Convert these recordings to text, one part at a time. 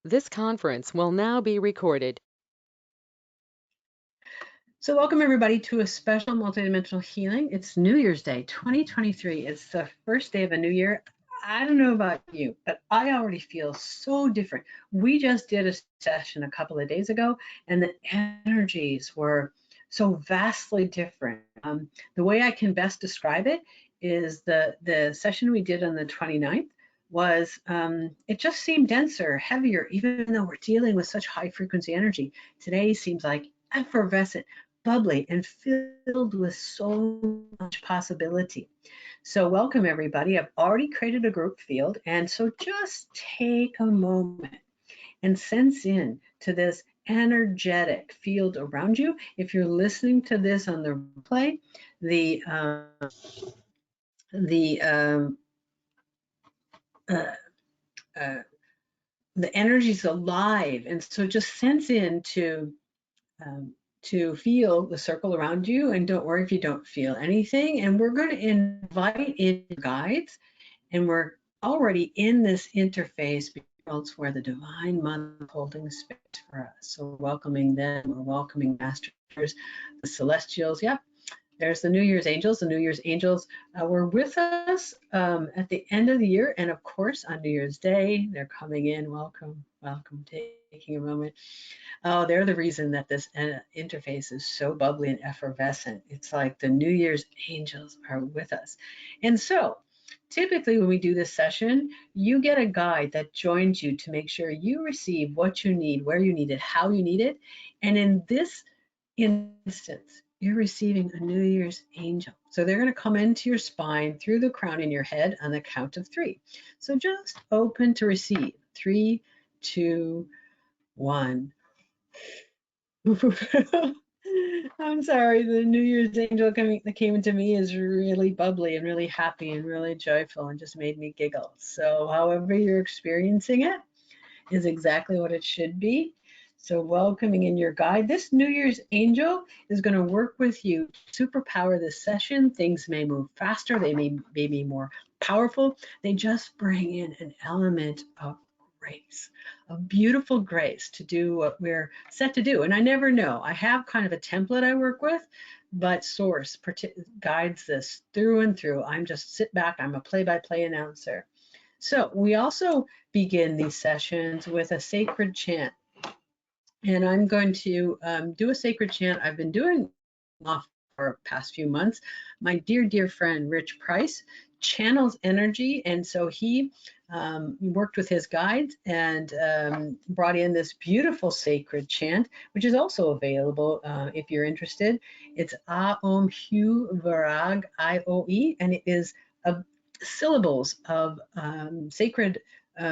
This conference will now be recorded. So welcome everybody to a special multidimensional healing. It's New Year's Day 2023. It's the first day of a new year. I don't know about you, but I already feel so different. We just did a session a couple of days ago and the energies were so vastly different. The way I can best describe it is the session we did on the 29th was it just seemed denser, heavier, even though we're dealing with such high frequency energy. Today seems like effervescent, bubbly, and filled with so much possibility. So welcome everybody. I've already created a group field, and so just take a moment and sense in to this energetic field around you. If you're listening to this on the replay, the the um, uh, uh, the energy is alive, and so just sense in to feel the circle around you, and don't worry if you don't feel anything. And we're going to invite in guides, and we're already in this interface worlds where the Divine Mother is holding space for us. So welcoming them, we're welcoming masters, the celestials. Yep, there's the New Year's angels. The New Year's angels were with us at the end of the year, and of course on New Year's Day, they're coming in. Welcome, welcome, taking a moment. Oh, they're the reason that this interface is so bubbly and effervescent. It's like the New Year's angels are with us. And so typically when we do this session, you get a guide that joins you to make sure you receive what you need, where you need it, how you need it. And in this instance, you're receiving a New Year's angel. So they're going to come into your spine through the crown in your head on the count of 3. So just open to receive. 3, 2, 1. I'm sorry, the New Year's angel that came into me is really bubbly and really happy and really joyful and just made me giggle. So however you're experiencing it is exactly what it should be. So welcoming in your guide. This New Year's angel is going to work with you to superpower this session. Things may move faster. They may be more powerful. They just bring in an element of grace, a beautiful grace to do what we're set to do. And I never know. I have kind of a template I work with, but Source guides this through and through. I'm just sit back. I'm a play-by-play announcer. So we also begin these sessions with a sacred chant. And I'm going to do a sacred chant I've been doing off for the past few months. My dear, dear friend, Rich Price, channels energy. And so he worked with his guides and brought in this beautiful sacred chant, which is also available if you're interested. It's Aum Hu Varag IOE, and it is syllables of sacred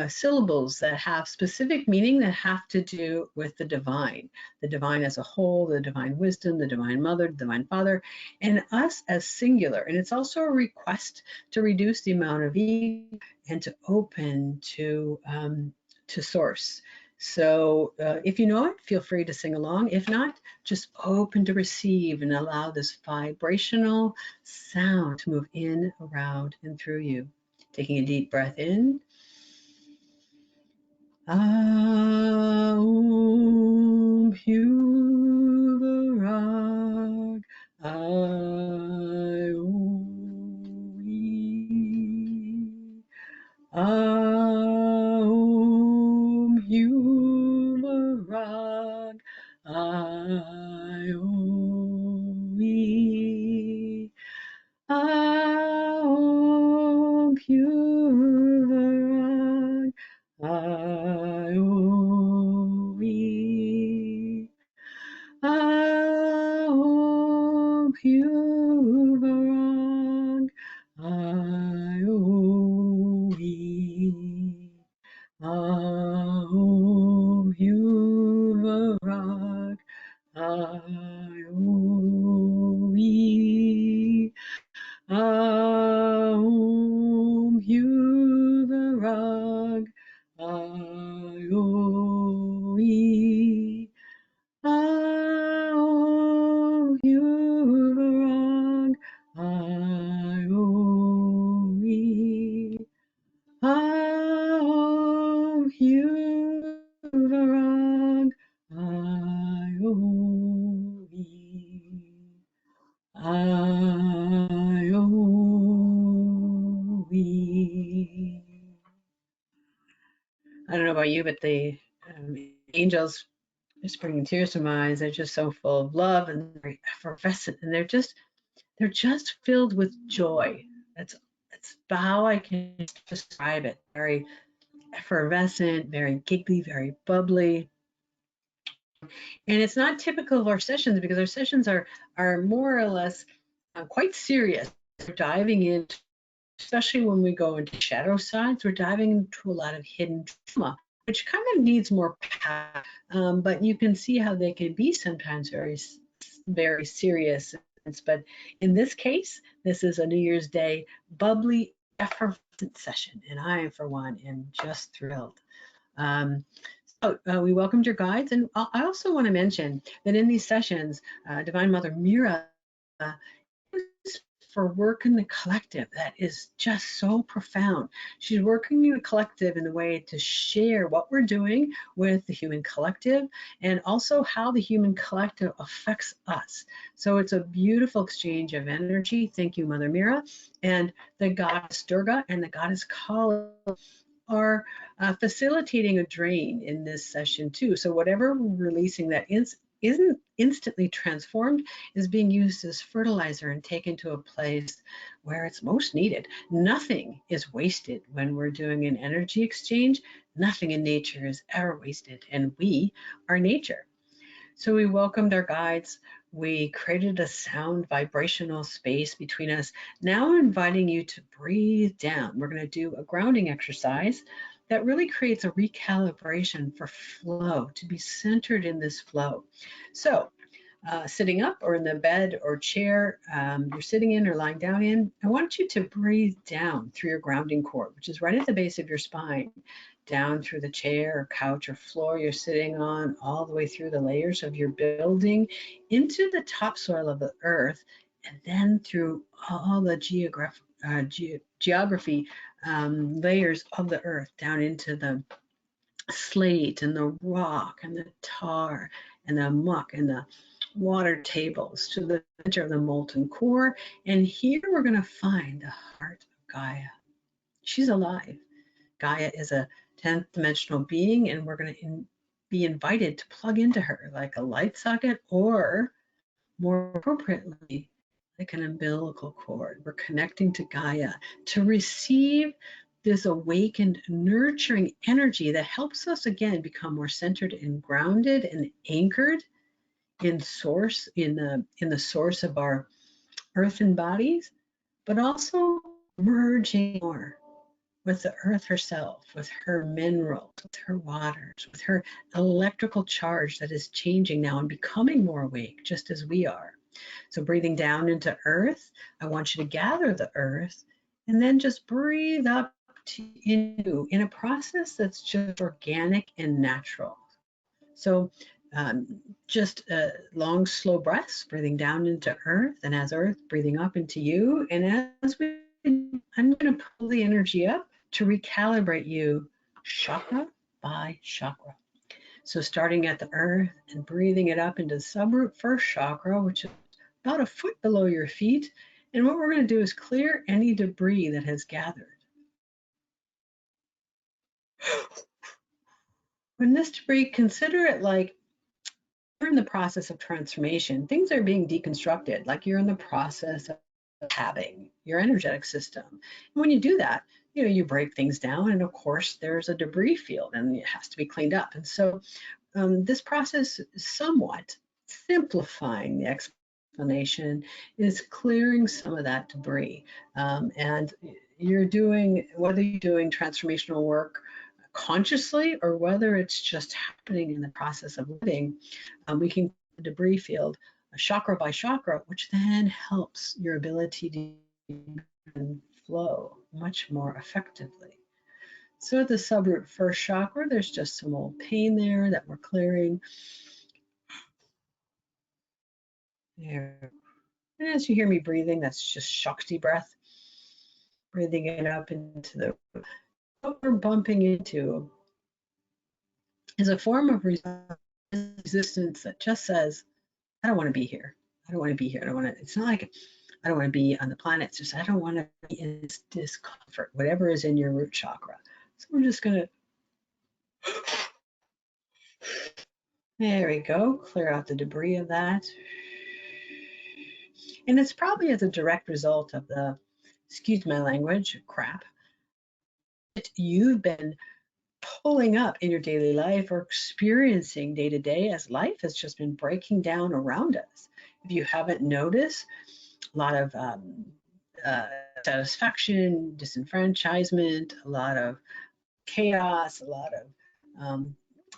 syllables that have specific meaning that have to do with the divine as a whole, the divine wisdom, the divine mother, the divine father, and us as singular. And it's also a request to reduce the amount of ego and to open to source. So if you know it, feel free to sing along. If not, just open to receive and allow this vibrational sound to move in, around, and through you. Taking a deep breath in. Aum Hu Varag IOE. Aum Hu Varag IOE. Aum Hu Varag IOE. Aum Hu Varag IOE. Aum Hu Varag IOE. Aum Hu Varag IOE. I don't know about you, but the angels just bringing tears to my eyes. They're just so full of love and very effervescent, and they're just filled with joy. That's how I can describe it. Very effervescent, very giggly, very bubbly. And it's not typical of our sessions because our sessions are more or less quite serious. We're diving into, especially when we go into shadow sides, we're diving into a lot of hidden trauma, which kind of needs more power. But you can see how they can be sometimes very serious. But in this case, this is a New Year's Day bubbly effervescent session, and I, for one, am just thrilled. Um, we welcomed your guides, and I also want to mention that in these sessions, Divine Mother Mira uh, for work in the collective that is just so profound. She's working in the collective in a way to share what we're doing with the human collective and also how the human collective affects us. So it's a beautiful exchange of energy. Thank you, Mother Mira. And the goddess Durga and the goddess Kali are facilitating a drain in this session too. So whatever we're releasing that isn't instantly transformed is being used as fertilizer and taken to a place where it's most needed. Nothing is wasted when we're doing an energy exchange. Nothing in nature is ever wasted, and we are nature. So we welcomed our guides. We created a sound vibrational space between us. Now I'm inviting you to breathe down. We're going to do a grounding exercise that really creates a recalibration for flow, to be centered in this flow. So sitting up or in the bed or chair you're sitting in or lying down in, I want you to breathe down through your grounding cord, which is right at the base of your spine, down through the chair or couch or floor you're sitting on, all the way through the layers of your building, into the topsoil of the earth, and then through all the geography layers of the earth, down into the slate and the rock and the tar and the muck and the water tables, to the center of the molten core. And here we're going to find the heart of Gaia. She's alive. Gaia is a 10th dimensional being, and we're going to be invited to plug into her like a light socket, or more appropriately, like an umbilical cord. We're connecting to Gaia to receive this awakened, nurturing energy that helps us again become more centered and grounded and anchored in source, in the source of our earthen bodies, but also merging more with the earth herself, with her minerals, with her waters, with her electrical charge that is changing now and becoming more awake, just as we are. So breathing down into earth, I want you to gather the earth and then just breathe up to you in a process that's just organic and natural. So just long, slow breaths, breathing down into earth, and as earth, breathing up into you. And as I'm going to pull the energy up to recalibrate you chakra by chakra. So starting at the earth and breathing it up into the subroot first chakra, which is about a foot below your feet. And what we're going to do is clear any debris that has gathered. When this debris, consider it like you're in the process of transformation. Things are being deconstructed, like you're in the process of having your energetic system. And when you do that, you break things down, and of course, there's a debris field, and it has to be cleaned up. And so, this process is somewhat simplifying the explanation, is clearing some of that debris. And you're doing, whether you're doing transformational work consciously or whether it's just happening in the process of living, we can the debris field chakra by chakra, which then helps your ability to flow much more effectively. So at the subroot first chakra, there's just some old pain there that we're clearing. There. And as you hear me breathing, that's just Shakti breath. Breathing it up into the, what we're bumping into is a form of resistance that just says, I don't want to be here. I don't want to be here. I don't want to, it's not like I don't want to be on the planet. It's just, I don't want to be in this discomfort, whatever is in your root chakra. So we're just going to There we go. Clear out the debris of that. And it's probably as a direct result of the, excuse my language, crap that you've been pulling up in your daily life or experiencing day to day as life has just been breaking down around us. If you haven't noticed, a lot of uh, satisfaction, disenfranchisement, a lot of chaos, a lot of um,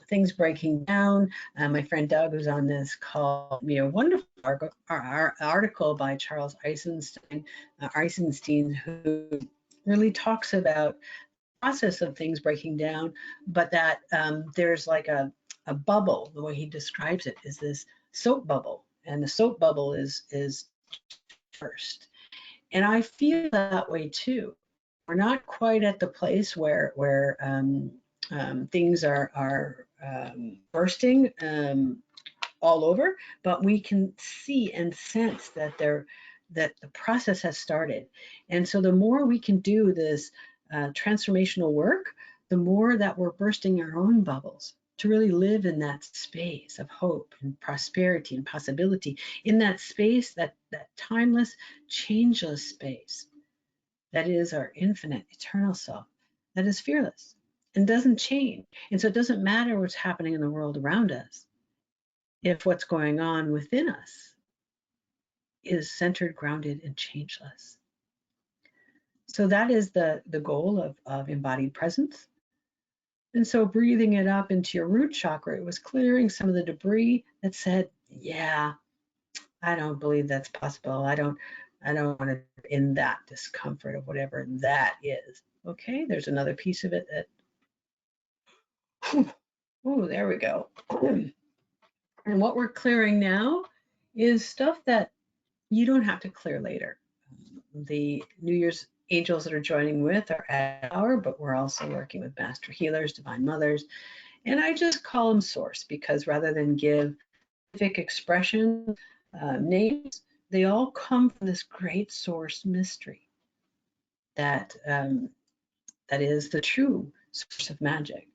things breaking down. My friend Doug was on this called me a wonderful article by Charles Eisenstein, who really talks about process of things breaking down, but that there's like a bubble. The way he describes it is this soap bubble, and the soap bubble is first. And I feel that way too. We're not quite at the place where things are bursting all over, but we can see and sense that the process has started. And so the more we can do this transformational work, the more that we're bursting our own bubbles to really live in that space of hope and prosperity and possibility, in that space, that timeless, changeless space that is our infinite, eternal self, that is fearless and doesn't change. And so it doesn't matter what's happening in the world around us if what's going on within us is centered, grounded, and changeless. So that is the goal of embodied presence. And so breathing it up into your root chakra, it was clearing some of the debris that said, yeah, I don't believe that's possible. I don't want to in that discomfort of whatever that is. Okay, there's another piece of it that, oh, there we go. And what we're clearing now is stuff that you don't have to clear later. The New Year's angels that are joining with are at hour, but we're also working with master healers, divine mothers, and I just call them source because rather than give specific expression names, they all come from this great source mystery that that is the true source of magic.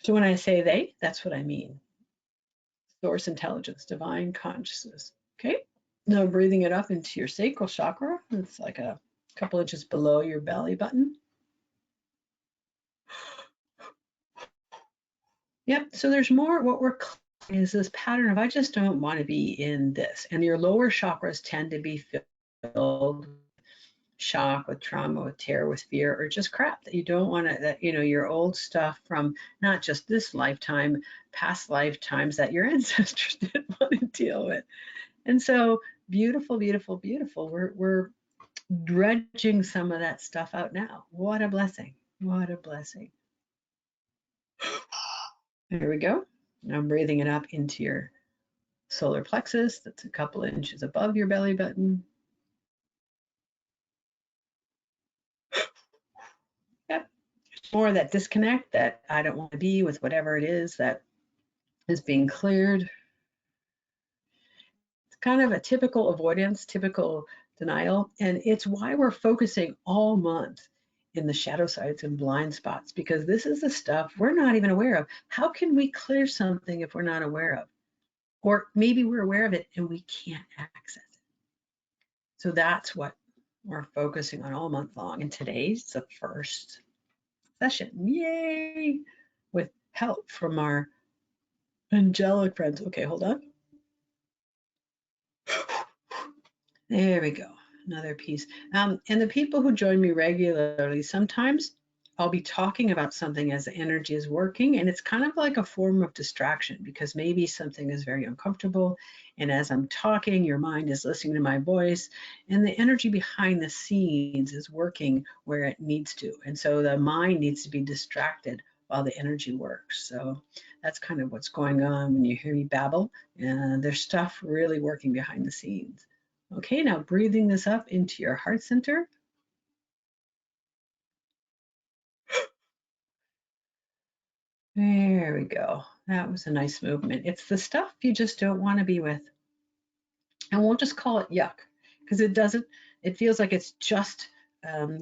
So when I say they, that's what I mean. Source intelligence, divine consciousness. Okay. Now breathing it up into your sacral chakra. It's like a couple inches below your belly button. Yep. So there's more. What we're is this pattern of I just don't want to be in this. And your lower chakras tend to be filled with shock, with trauma, with terror, with fear, or just crap that you don't want to, that, you know, your old stuff from not just this lifetime, past lifetimes that your ancestors didn't want to deal with. And so beautiful, beautiful, beautiful. We're dredging some of that stuff out now. What a blessing. What a blessing. There we go. Now I'm breathing it up into your solar plexus. That's a couple of inches above your belly button. Yep. More of that disconnect that I don't want to be with whatever it is that is being cleared. It's kind of a typical avoidance, typical denial. And it's why we're focusing all month in the shadow sides and blind spots, because this is the stuff we're not even aware of. How can we clear something if we're not aware of? Or maybe we're aware of it and we can't access it. So that's what we're focusing on all month long. And today's the first session. Yay! With help from our angelic friends. Okay, hold on. There we go. Another piece. And the people who join me regularly, sometimes I'll be talking about something as the energy is working, and it's kind of like a form of distraction because maybe something is very uncomfortable. And as I'm talking, your mind is listening to my voice, and the energy behind the scenes is working where it needs to. And so the mind needs to be distracted while the energy works. So that's kind of what's going on when you hear me babble. And there's stuff really working behind the scenes. Okay, now breathing this up into your heart center. There we go. That was a nice movement. It's the stuff you just don't want to be with. And we'll just call it yuck because it feels like it's just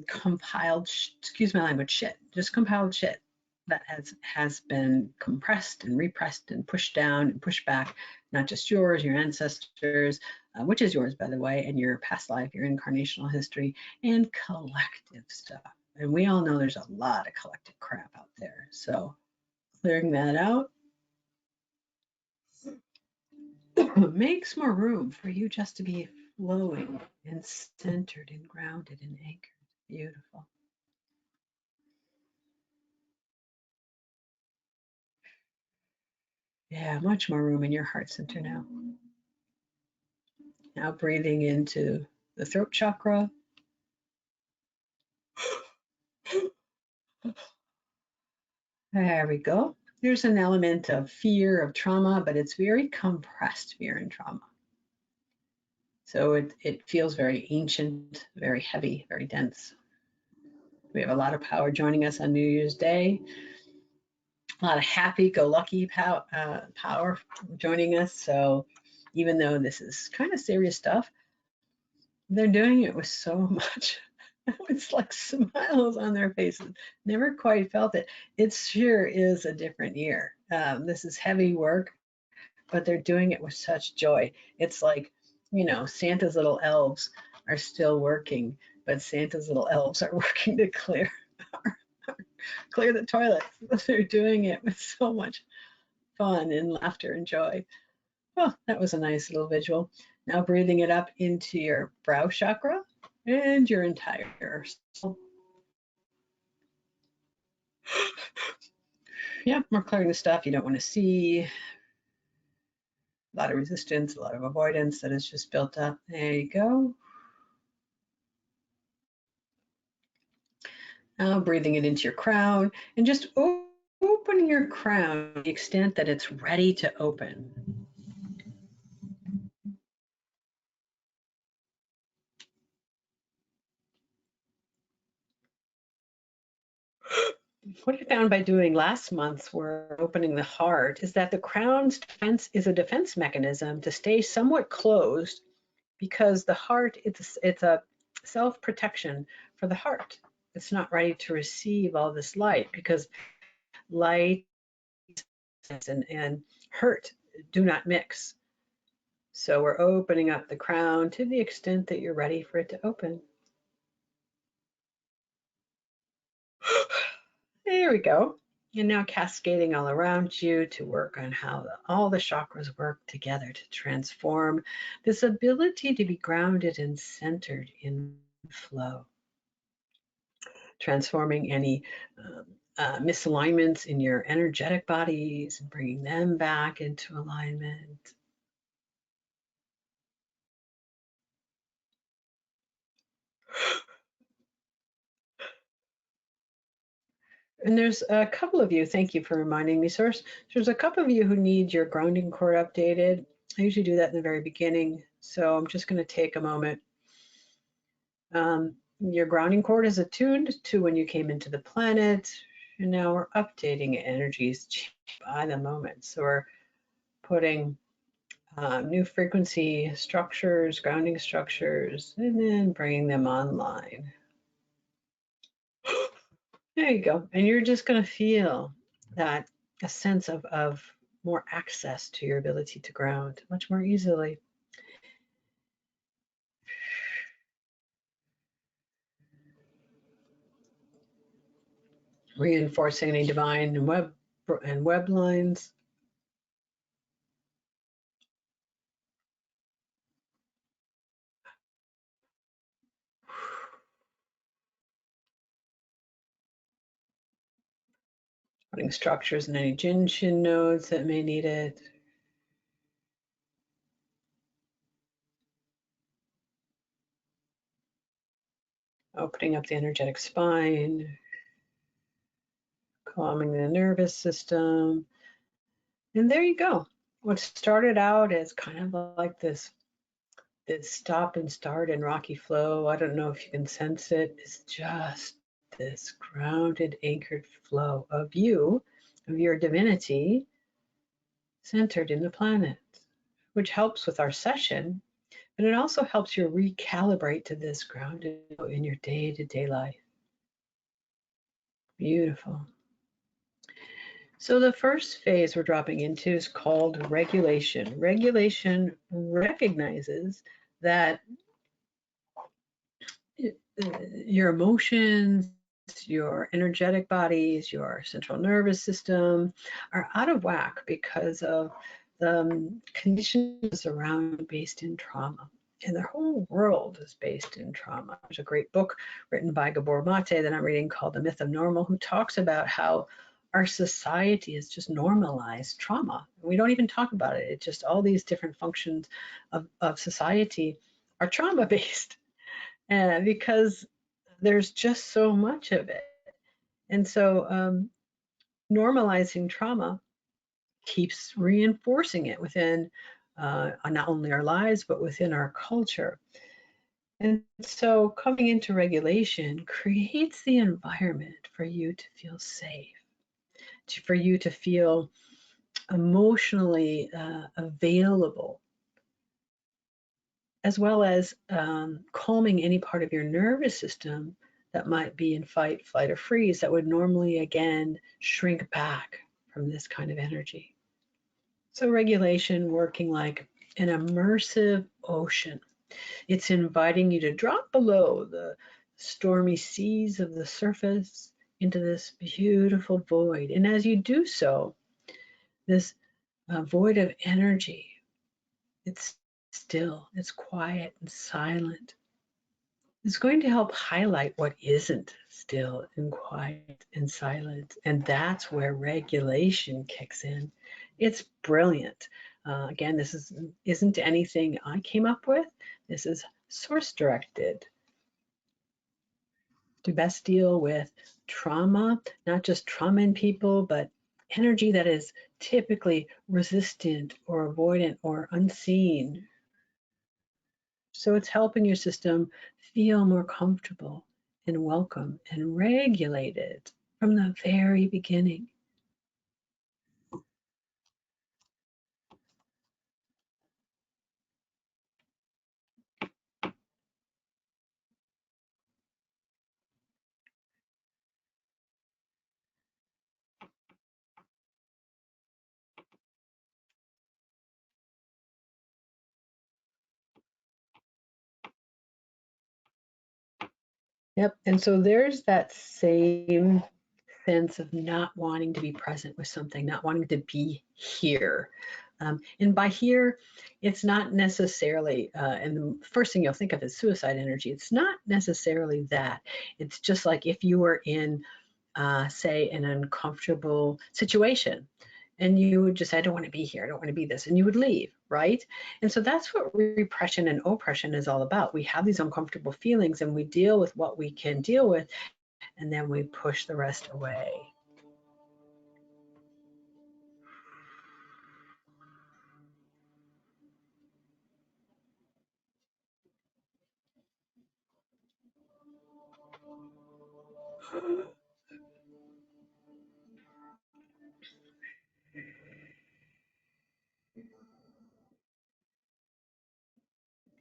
compiled, excuse my language, shit, just compiled shit. that has been compressed and repressed and pushed down and pushed back, not just yours, your ancestors, which is yours, by the way, and your past life, your incarnational history, and collective stuff. And we all know there's a lot of collective crap out there. So clearing that out makes more room for you just to be flowing and centered and grounded and anchored. Beautiful. Yeah, much more room in your heart center now. Now breathing into the throat chakra. There we go. There's an element of fear, of trauma, but it's very compressed fear and trauma. So it feels very ancient, very heavy, very dense. We have a lot of power joining us on New Year's Day. A lot of happy-go-lucky power joining us. So even though this is kind of serious stuff, they're doing it with so much. It's like smiles on their faces. Never quite felt it. It sure is a different year. This is heavy work, but they're doing it with such joy. It's like, you know, Santa's little elves are still working, but Santa's little elves are working to clear the toilets. They're doing it with so much fun and laughter and joy. Oh, that was a nice little visual. Now breathing it up into your brow chakra and your entire soul. Yep, we're clearing the stuff you don't want to see. A lot of resistance, a lot of avoidance that has just built up. There you go. Now breathing it into your crown and just opening your crown to the extent that it's ready to open. What I found by doing last month's work, opening the heart, is that the crown's defense is a defense mechanism to stay somewhat closed because the heart, it's a self-protection for the heart. It's not ready to receive all this light because light and hurt do not mix. So we're opening up the crown to the extent that you're ready for it to open. There we go. And now cascading all around you to work on how all the chakras work together to transform this ability to be grounded and centered in flow. Transforming any misalignments in your energetic bodies and bringing them back into alignment. And there's a couple of you, thank you for reminding me, Source. There's a couple of you who need your grounding cord updated. I usually do that in the very beginning. So I'm just going to take a moment. Your grounding cord is attuned to when you came into the planet. And now we're updating energies by the moment. So we're putting new frequency structures, grounding structures, and then bringing them online. There you go. And you're just going to feel that a sense of more access to your ability to ground much more easily. Reinforcing any divine web lines. Putting structures in any Jin Shin nodes that may need it. Opening up the energetic spine, calming the nervous system. And there you go. What started out as kind of like this stop and start and rocky flow, I don't know if you can sense it, is just this grounded, anchored flow of you, of your divinity, centered in the planet, which helps with our session, but it also helps you recalibrate to this grounded in your day-to-day life. Beautiful. So the first phase we're dropping into is called regulation. Regulation recognizes that your emotions, your energetic bodies, your central nervous system are out of whack because of the conditions around based in trauma. And the whole world is based in trauma. There's a great book written by Gabor Mate that I'm reading called The Myth of Normal, who talks about how our society has just normalized trauma. We don't even talk about it. It's just all these different functions of society are trauma based because there's just so much of it. And so normalizing trauma keeps reinforcing it within not only our lives, but within our culture. And so coming into regulation creates the environment for you to feel safe, for you to feel emotionally available, as well as calming any part of your nervous system that might be in fight, flight, or freeze that would normally, again, shrink back from this kind of energy. So regulation working like an immersive ocean. It's inviting you to drop below the stormy seas of the surface into this beautiful void. And as you do so, this void of energy, it's still, it's quiet and silent. It's going to help highlight what isn't still and quiet and silent. And that's where regulation kicks in. It's brilliant. Again, isn't anything I came up with. This is source directed to best deal with trauma, not just trauma in people, but energy that is typically resistant or avoidant or unseen. So it's helping your system feel more comfortable and welcome and regulated from the very beginning. Yep. And so there's that same sense of not wanting to be present with something, not wanting to be here. And by here, it's not necessarily, and the first thing you'll think of is suicide energy. It's not necessarily that. It's just like if you were in, say, an uncomfortable situation and you would just say, I don't want to be here, I don't want to be this, and you would leave, right? And so that's what repression and oppression is all about. We have these uncomfortable feelings and we deal with what we can deal with, and then we push the rest away.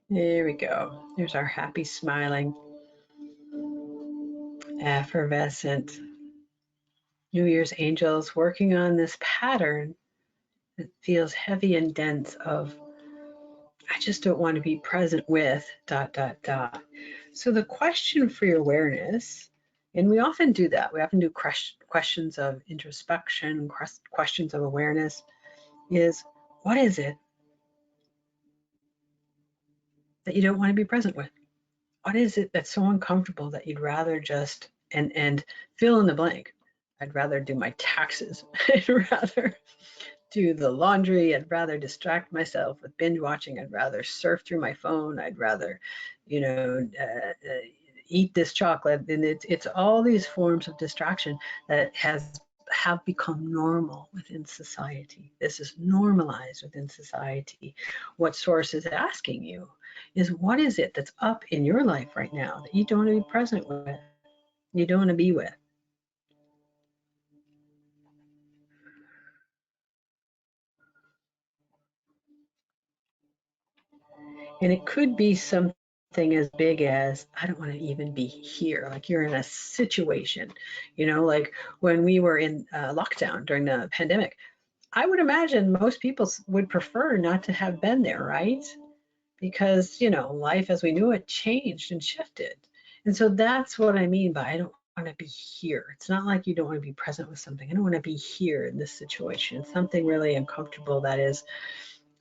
There we go. There's our happy, smiling, effervescent New Year's angels working on this pattern that feels heavy and dense of, I just don't want to be present with, dot, dot, dot. So the question for your awareness, and we often do that, we often do questions of introspection, questions of awareness, is what is it that you don't want to be present with? What is it that's so uncomfortable that you'd rather just, and fill in the blank. I'd rather do my taxes. I'd rather do the laundry. I'd rather distract myself with binge watching. I'd rather surf through my phone. I'd rather, eat this chocolate. And it's all these forms of distraction that have become normal within society. This is normalized within society. What Source is asking you is, what is it that's up in your life right now that you don't want to be present with, you don't want to be with? And it could be something something as big as, I don't want to even be here. Like you're in a situation, like when we were in lockdown during the pandemic, I would imagine most people would prefer not to have been there, right? Because, life as we knew it changed and shifted. And so that's what I mean by I don't want to be here. It's not like you don't want to be present with something. I don't want to be here in this situation. It's something really uncomfortable that is,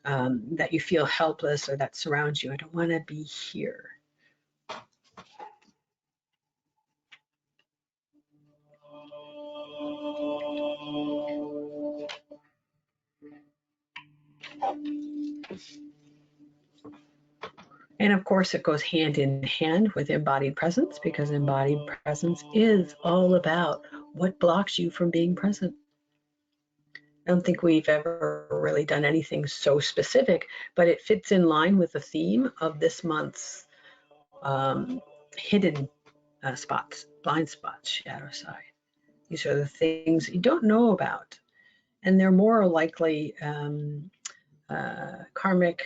that you feel helpless or that surrounds you. I don't want to be here. And of course, it goes hand in hand with embodied presence, because embodied presence is all about what blocks you from being present. I don't think we've ever really done anything so specific, but it fits in line with the theme of this month's hidden spots, blind spots, shadow side. These are the things you don't know about, and they're more likely karmic,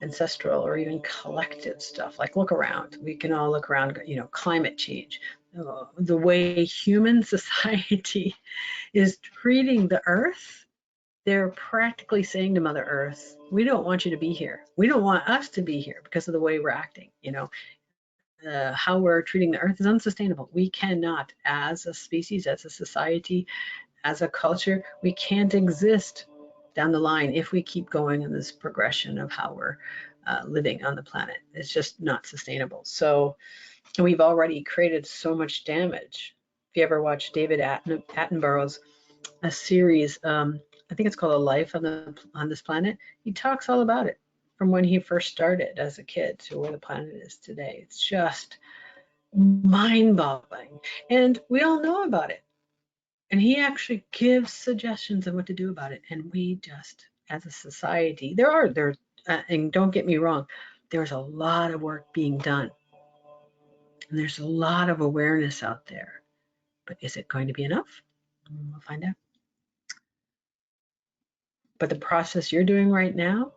ancestral, or even collective stuff. Like look around. We can all look around, climate change, the way human society is treating the earth. They're practically saying to Mother Earth, we don't want you to be here. We don't want us to be here because of the way we're acting. How we're treating the earth is unsustainable. We cannot, as a species, as a society, as a culture, we can't exist down the line if we keep going in this progression of how we're living on the planet. It's just not sustainable. So we've already created so much damage. If you ever watch David Attenborough's a series, I think it's called A Life on this Planet, he talks all about it from when he first started as a kid to where the planet is today. It's just mind-boggling, and we all know about it. And he actually gives suggestions on what to do about it. And we just, as a society, and don't get me wrong, there's a lot of work being done. And there's a lot of awareness out there. But is it going to be enough? We'll find out. But the process you're doing right now,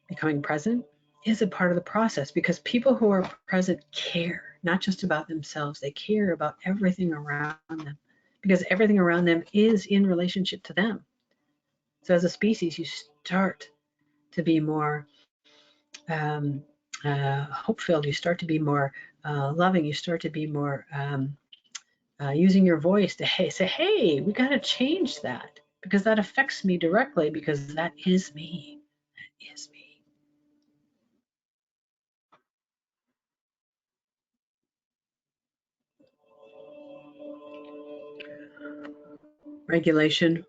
becoming present, is a part of the process, because people who are present care, not just about themselves, they care about everything around them, because everything around them is in relationship to them. So as a species, you start to be more hope-filled, you start to be more loving, you start to be more using your voice to say, hey, we got to change that, because that affects me directly, because that is me. That is me. Regulation.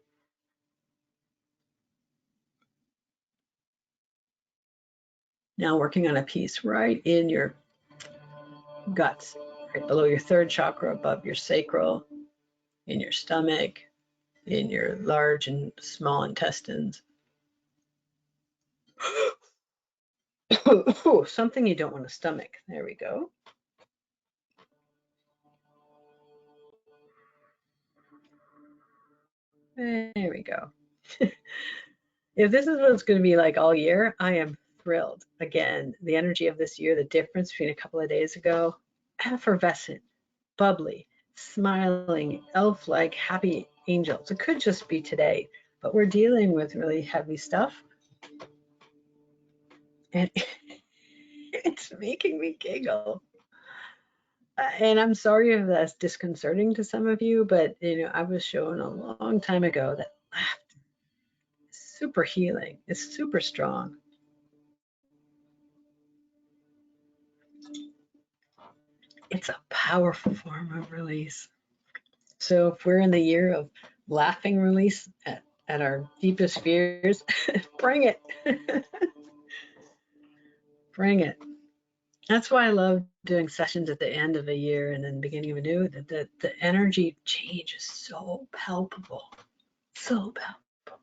Now working on a piece right in your guts, right below your third chakra, above your sacral, in your stomach, in your large and small intestines. Something you don't want to stomach. There we go. There we go. If this is what it's going to be like all year, I am thrilled. Again, the energy of this year, the difference between a couple of days ago, effervescent, bubbly, smiling, elf-like, happy angels. It could just be today, but we're dealing with really heavy stuff. And it's making me giggle. And I'm sorry if that's disconcerting to some of you, but I was shown a long time ago that laughter is super healing. It's super strong. It's a powerful form of release. So if we're in the year of laughing release at our deepest fears, bring it. Bring it. That's why I love doing sessions at the end of a year and then the beginning of a new. The energy change is so palpable, so palpable.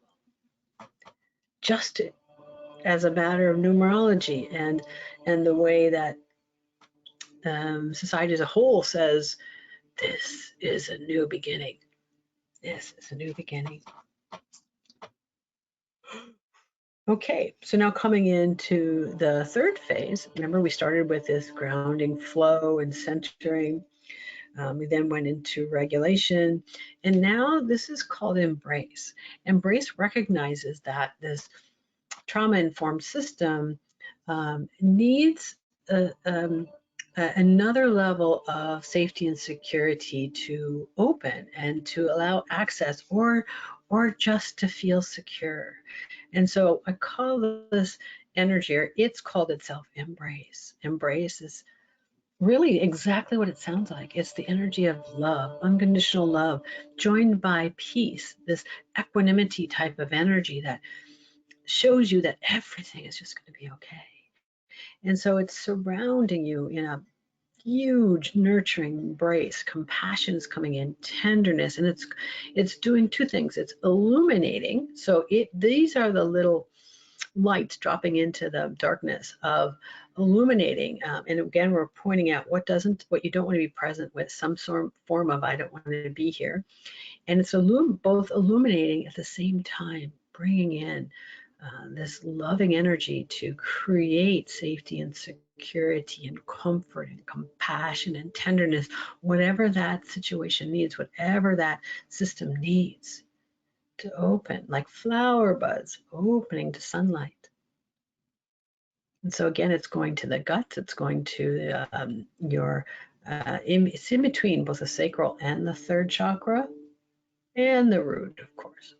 Just as a matter of numerology and the way that society as a whole says, this is a new beginning. This is a new beginning. Okay, so now coming into the third phase, remember we started with this grounding flow and centering. We then went into regulation, and now this is called embrace. Embrace recognizes that this trauma-informed system needs another level of safety and security to open and to allow access, or just to feel secure. And so I call this energy, or it's called itself embrace. Embrace is really exactly what it sounds like. It's the energy of love, unconditional love, joined by peace, this equanimity type of energy that shows you that everything is just going to be okay. And so it's surrounding you in a huge nurturing embrace. Compassion is coming in, tenderness, and it's doing two things. It's illuminating. So these are the little lights dropping into the darkness of illuminating. And again, we're pointing out what you don't want to be present with, some form of I don't want to be here. And it's both illuminating at the same time, bringing in this loving energy to create safety and security and comfort and compassion and tenderness, whatever that situation needs, whatever that system needs to open, like flower buds opening to sunlight. And so again, it's going to the guts, it's going to it's in between both the sacral and the third chakra and the root, of course.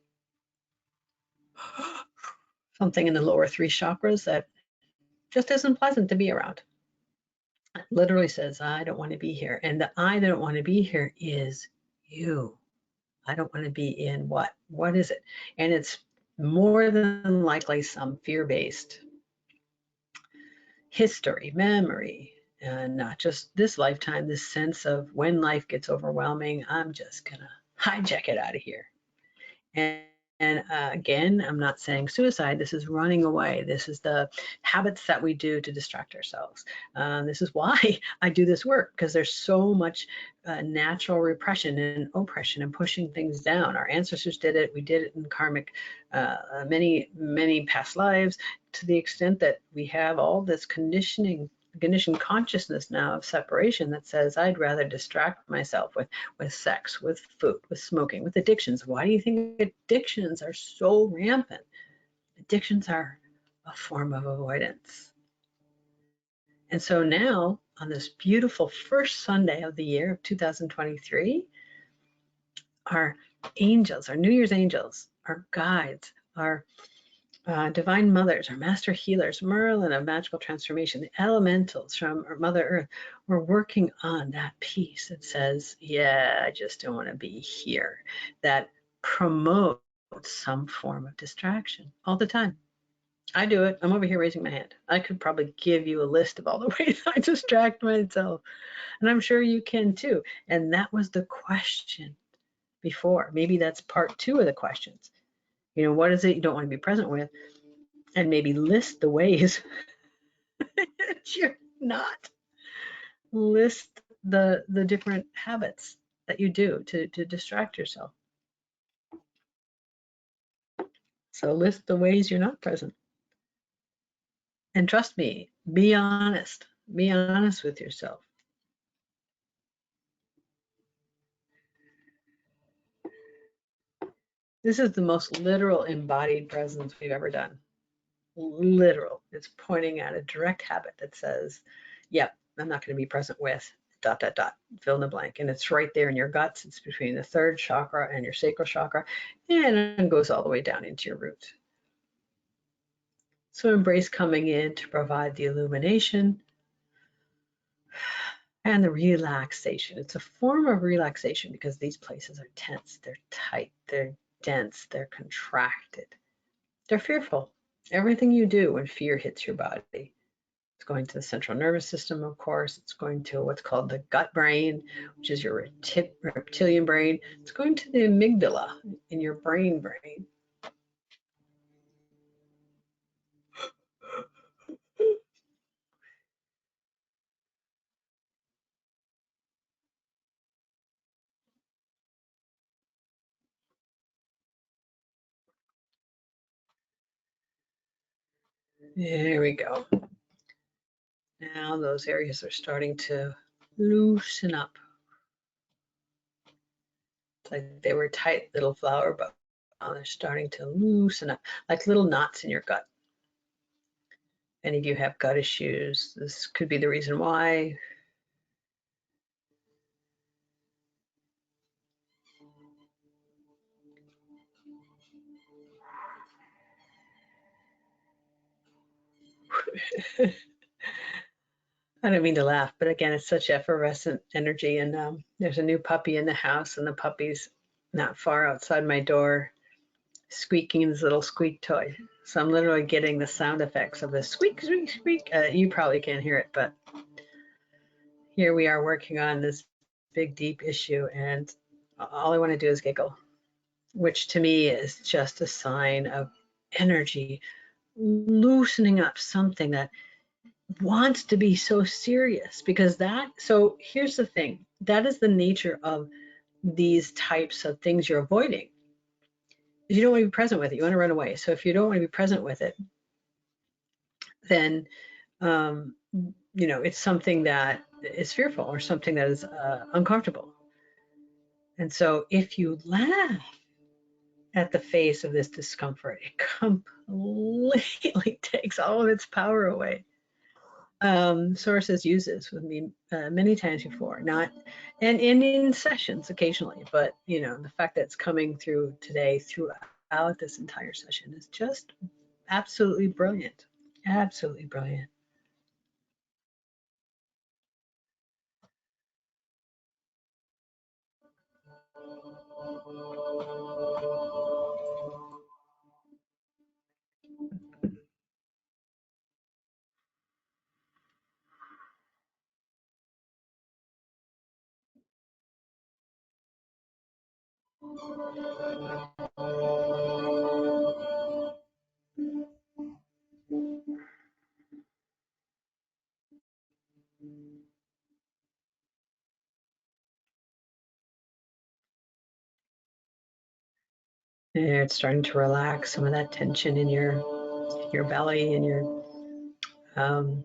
Something in the lower three chakras that just isn't pleasant to be around. It literally says, I don't want to be here. And the I don't want to be here is you. I don't want to be in what? What is it? And it's more than likely some fear-based history, memory, and not just this lifetime, this sense of when life gets overwhelming, I'm just going to hijack it out of here. And again, I'm not saying suicide. This is running away. This is the habits that we do to distract ourselves. This is why I do this work, because there's so much natural repression and oppression and pushing things down. Our ancestors did it. We did it in karmic, many past lives, to the extent that we have all this conditioned consciousness now of separation that says I'd rather distract myself with sex, with food, with smoking, with addictions. Why do you think addictions are so rampant? Addictions are a form of avoidance. And so now, on this beautiful first Sunday of the year of 2023, our angels, our New Year's angels, our guides, our divine mothers, our master healers, Merlin of magical transformation, the elementals from our Mother Earth, we're working on that piece that says, yeah, I just don't want to be here, that promotes some form of distraction all the time. I do it. I'm over here raising my hand. I could probably give you a list of all the ways I distract myself, and I'm sure you can too. And that was the question before. Maybe that's part two of the questions. What is it you don't want to be present with? And maybe list the ways that you're not. List the different habits that you do to distract yourself. So list the ways you're not present. And trust me, be honest. Be honest with yourself. This is the most literal embodied presence we've ever done. Literal. It's pointing at a direct habit that says, yep, I'm not going to be present with ... fill in the blank. And it's right there in your guts. It's between the third chakra and your sacral chakra, and it goes all the way down into your root. So embrace coming in to provide the illumination and the relaxation. It's a form of relaxation because these places are tense, they're tight, they're dense, they're contracted, they're fearful. Everything you do when fear hits your body, it's going to the central nervous system, of course. It's going to what's called the gut brain, which is your reptilian brain. It's going to the amygdala in your brain. There we go. Now those areas are starting to loosen up. It's like they were tight little flower, but now they're starting to loosen up, like little knots in your gut. Any of you have gut issues, this could be the reason why. I don't mean to laugh, but again, it's such effervescent energy. And there's a new puppy in the house, and the puppy's not far outside my door, squeaking his little squeak toy. So I'm literally getting the sound effects of the squeak, squeak, squeak. You probably can't hear it, but here we are working on this big, deep issue, and all I want to do is giggle, which to me is just a sign of energy loosening up something that wants to be so serious. Because so here's the thing, that is the nature of these types of things you're avoiding. You don't want to be present with it, you want to run away. So if you don't want to be present with it, then it's something that is fearful or something that is uncomfortable. And so if you laugh at the face of this discomfort, it completely takes all of its power away. Source has used this with me many times before, not and in sessions occasionally, but the fact that it's coming through today throughout this entire session is just absolutely brilliant. Absolutely brilliant. There, it's starting to relax some of that tension in your belly and your um,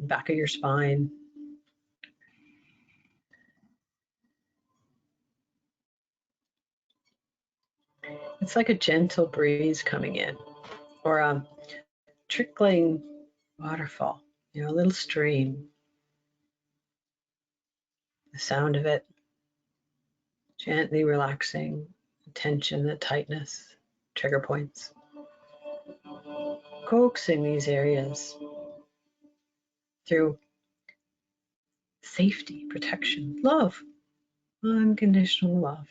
back of your spine. It's like a gentle breeze coming in, or a trickling waterfall, a little stream. The sound of it gently relaxing the tension, the tightness, trigger points, coaxing these areas through safety, protection, love, unconditional love.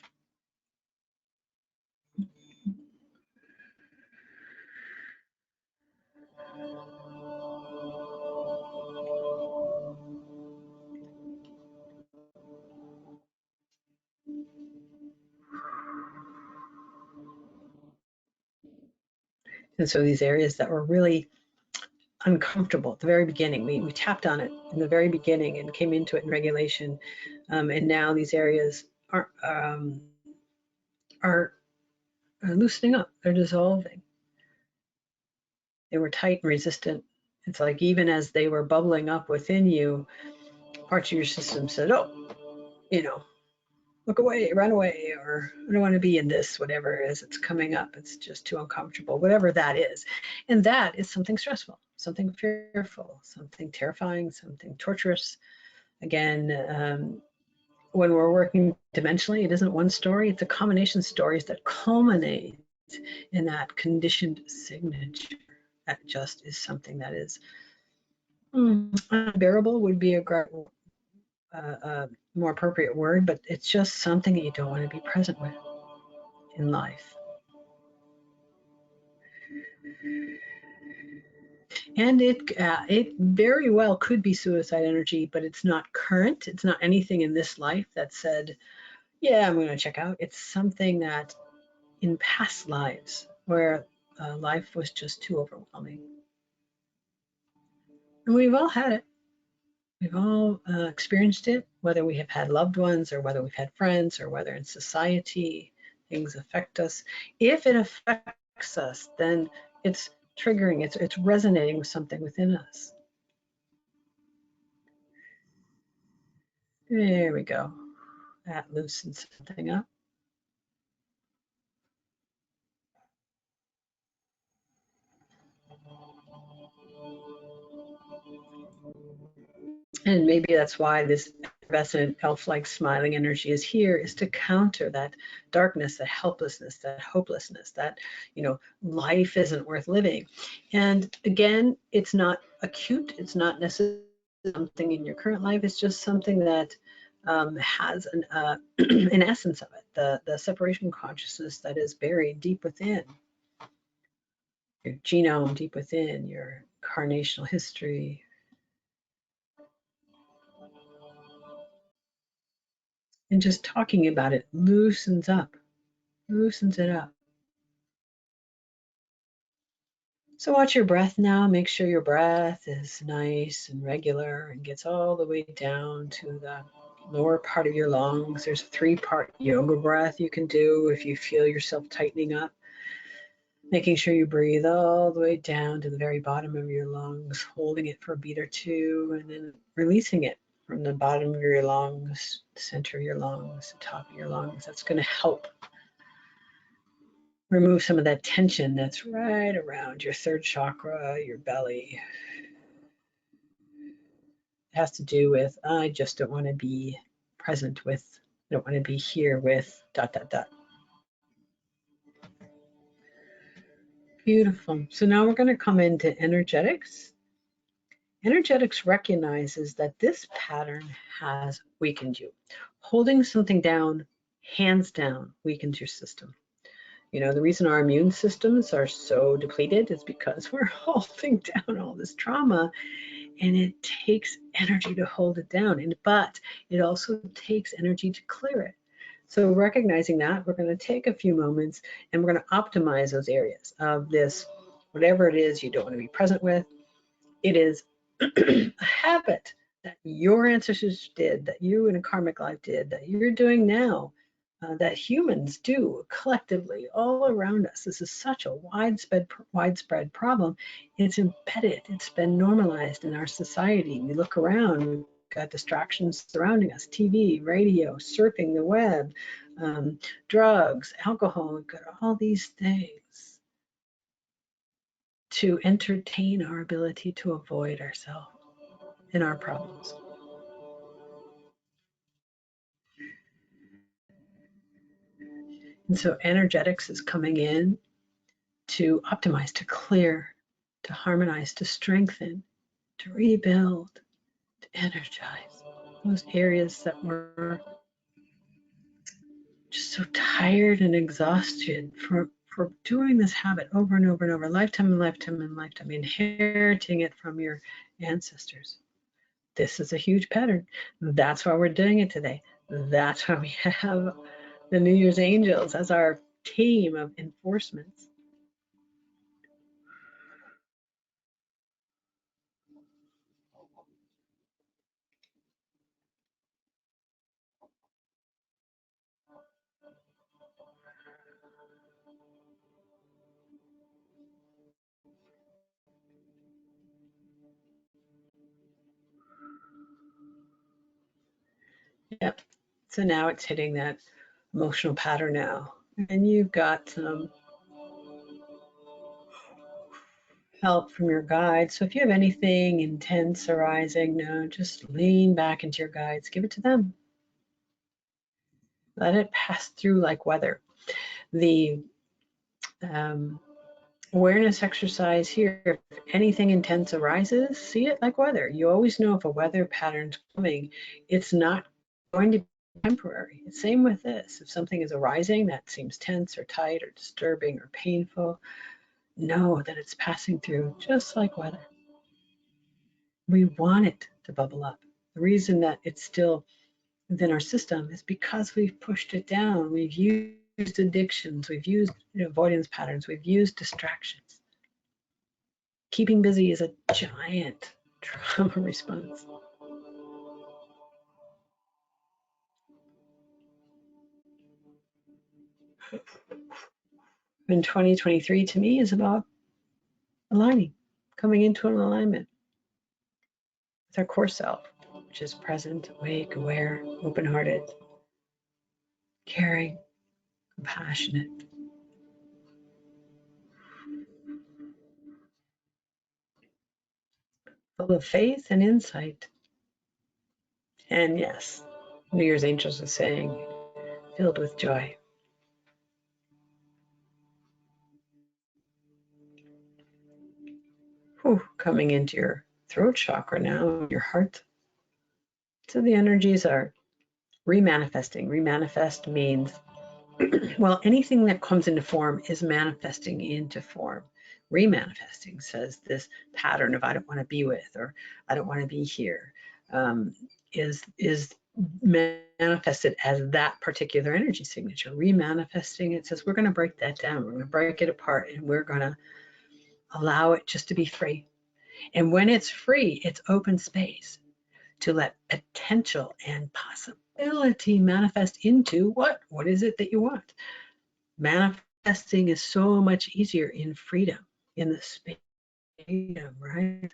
And so these areas that were really uncomfortable at the very beginning, we tapped on it in the very beginning and came into it in regulation. And now these areas are loosening up, they're dissolving. They were tight and resistant. It's like even as they were bubbling up within you, parts of your system said, oh, look away, run away, or I don't want to be in this, whatever it is, it's coming up. It's just too uncomfortable, whatever that is. And that is something stressful, something fearful, something terrifying, something torturous. Again, when we're working dimensionally, it isn't one story, it's a combination of stories that culminate in that conditioned signature. That just is something that is unbearable, would be a more appropriate word, but it's just something that you don't want to be present with in life. And it very well could be suicide energy, but it's not current. It's not anything in this life that said, yeah, I'm going to check out. It's something that in past lives where life was just too overwhelming. And we've all had it. We've all experienced it, whether we have had loved ones or whether we've had friends or whether in society things affect us. If it affects affects us, then it's triggering, it's resonating with something within us. There we go. That loosens something up. And maybe that's why this effervescent elf-like smiling energy is here, is to counter that darkness, that helplessness, that hopelessness, that, life isn't worth living. And again, it's not acute. It's not necessarily something in your current life. It's just something that has an essence of it, the separation consciousness that is buried deep within your genome, deep within your incarnational history. And just talking about it loosens it up. So watch your breath now. Make sure your breath is nice and regular and gets all the way down to the lower part of your lungs. There's a 3-part yoga breath you can do if you feel yourself tightening up. Making sure you breathe all the way down to the very bottom of your lungs, holding it for a beat or two, and then releasing it from the bottom of your lungs, center of your lungs, the top of your lungs. That's going to help remove some of that tension that's right around your 3rd chakra, your belly. It has to do with, I just don't want to be present with, I don't want to be here with, ... Beautiful. So now we're going to come into energetics. Energetics recognizes that this pattern has weakened you. Holding something down, hands down, weakens your system. The reason our immune systems are so depleted is because we're holding down all this trauma, and it takes energy to hold it down. But it also takes energy to clear it. So recognizing that, we're going to take a few moments and we're going to optimize those areas of this, whatever it is you don't want to be present with. It is a habit that your ancestors did, that you in a karmic life did, that you're doing now, that humans do collectively all around us. This is such a widespread problem. It's embedded. It's been normalized in our society. We look around. We've got distractions surrounding us: TV, radio, surfing the web, drugs, alcohol. We've got all these things to entertain our ability to avoid ourselves and our problems. And so energetics is coming in to optimize, to clear, to harmonize, to strengthen, to rebuild, to energize those areas that were just so tired and exhausted for doing this habit over and over and over, lifetime and lifetime and lifetime, inheriting it from your ancestors. This is a huge pattern. That's why we're doing it today. That's why we have the New Year's Angels as our team of enforcements. Yep. So now it's hitting that emotional pattern now. And you've got some help from your guides. So if you have anything intense arising, no, just lean back into your guides. Give it to them. Let it pass through like weather. The awareness exercise here, if anything intense arises, see it like weather. You always know if a weather pattern's coming, it's not going to be temporary. Same with this. If something is arising that seems tense or tight or disturbing or painful, know that it's passing through just like weather. We want it to bubble up. The reason that it's still within our system is because we've pushed it down. We've used addictions, we've used avoidance patterns, we've used distractions. Keeping busy is a giant trauma response. And 2023 to me is about aligning, coming into an alignment with our core self, which is present, awake, aware, open-hearted, caring, compassionate, full of faith and insight. And yes, New Year's angels are saying, filled with joy. Whew, coming into your throat chakra now, your heart. So the energies are remanifesting. Remanifest means, well, anything that comes into form is manifesting into form. Remanifesting says this pattern of I don't want to be with, or I don't want to be here, is manifested as that particular energy signature. Remanifesting, it says we're going to break that down. We're going to break it apart, and we're going to allow it just to be free. And when it's free, it's open space to let potential and possibility manifest into what? What is it that you want? Manifesting is so much easier in freedom, in the space of freedom, right?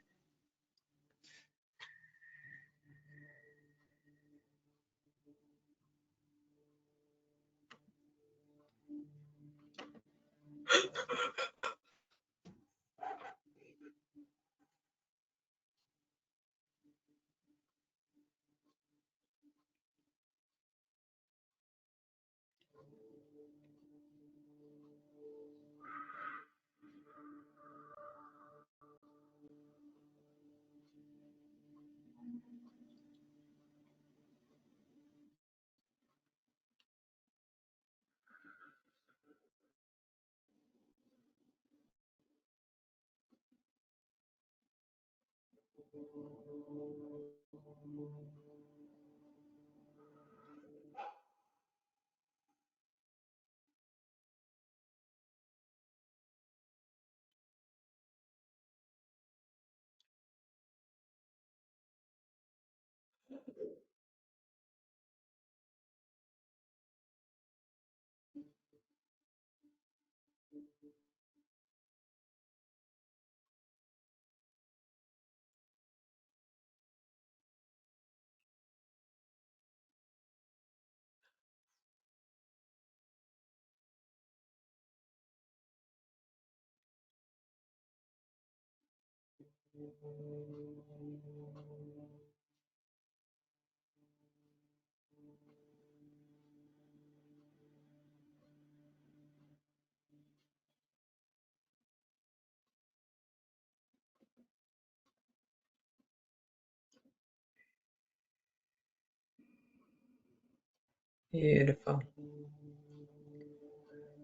Beautiful.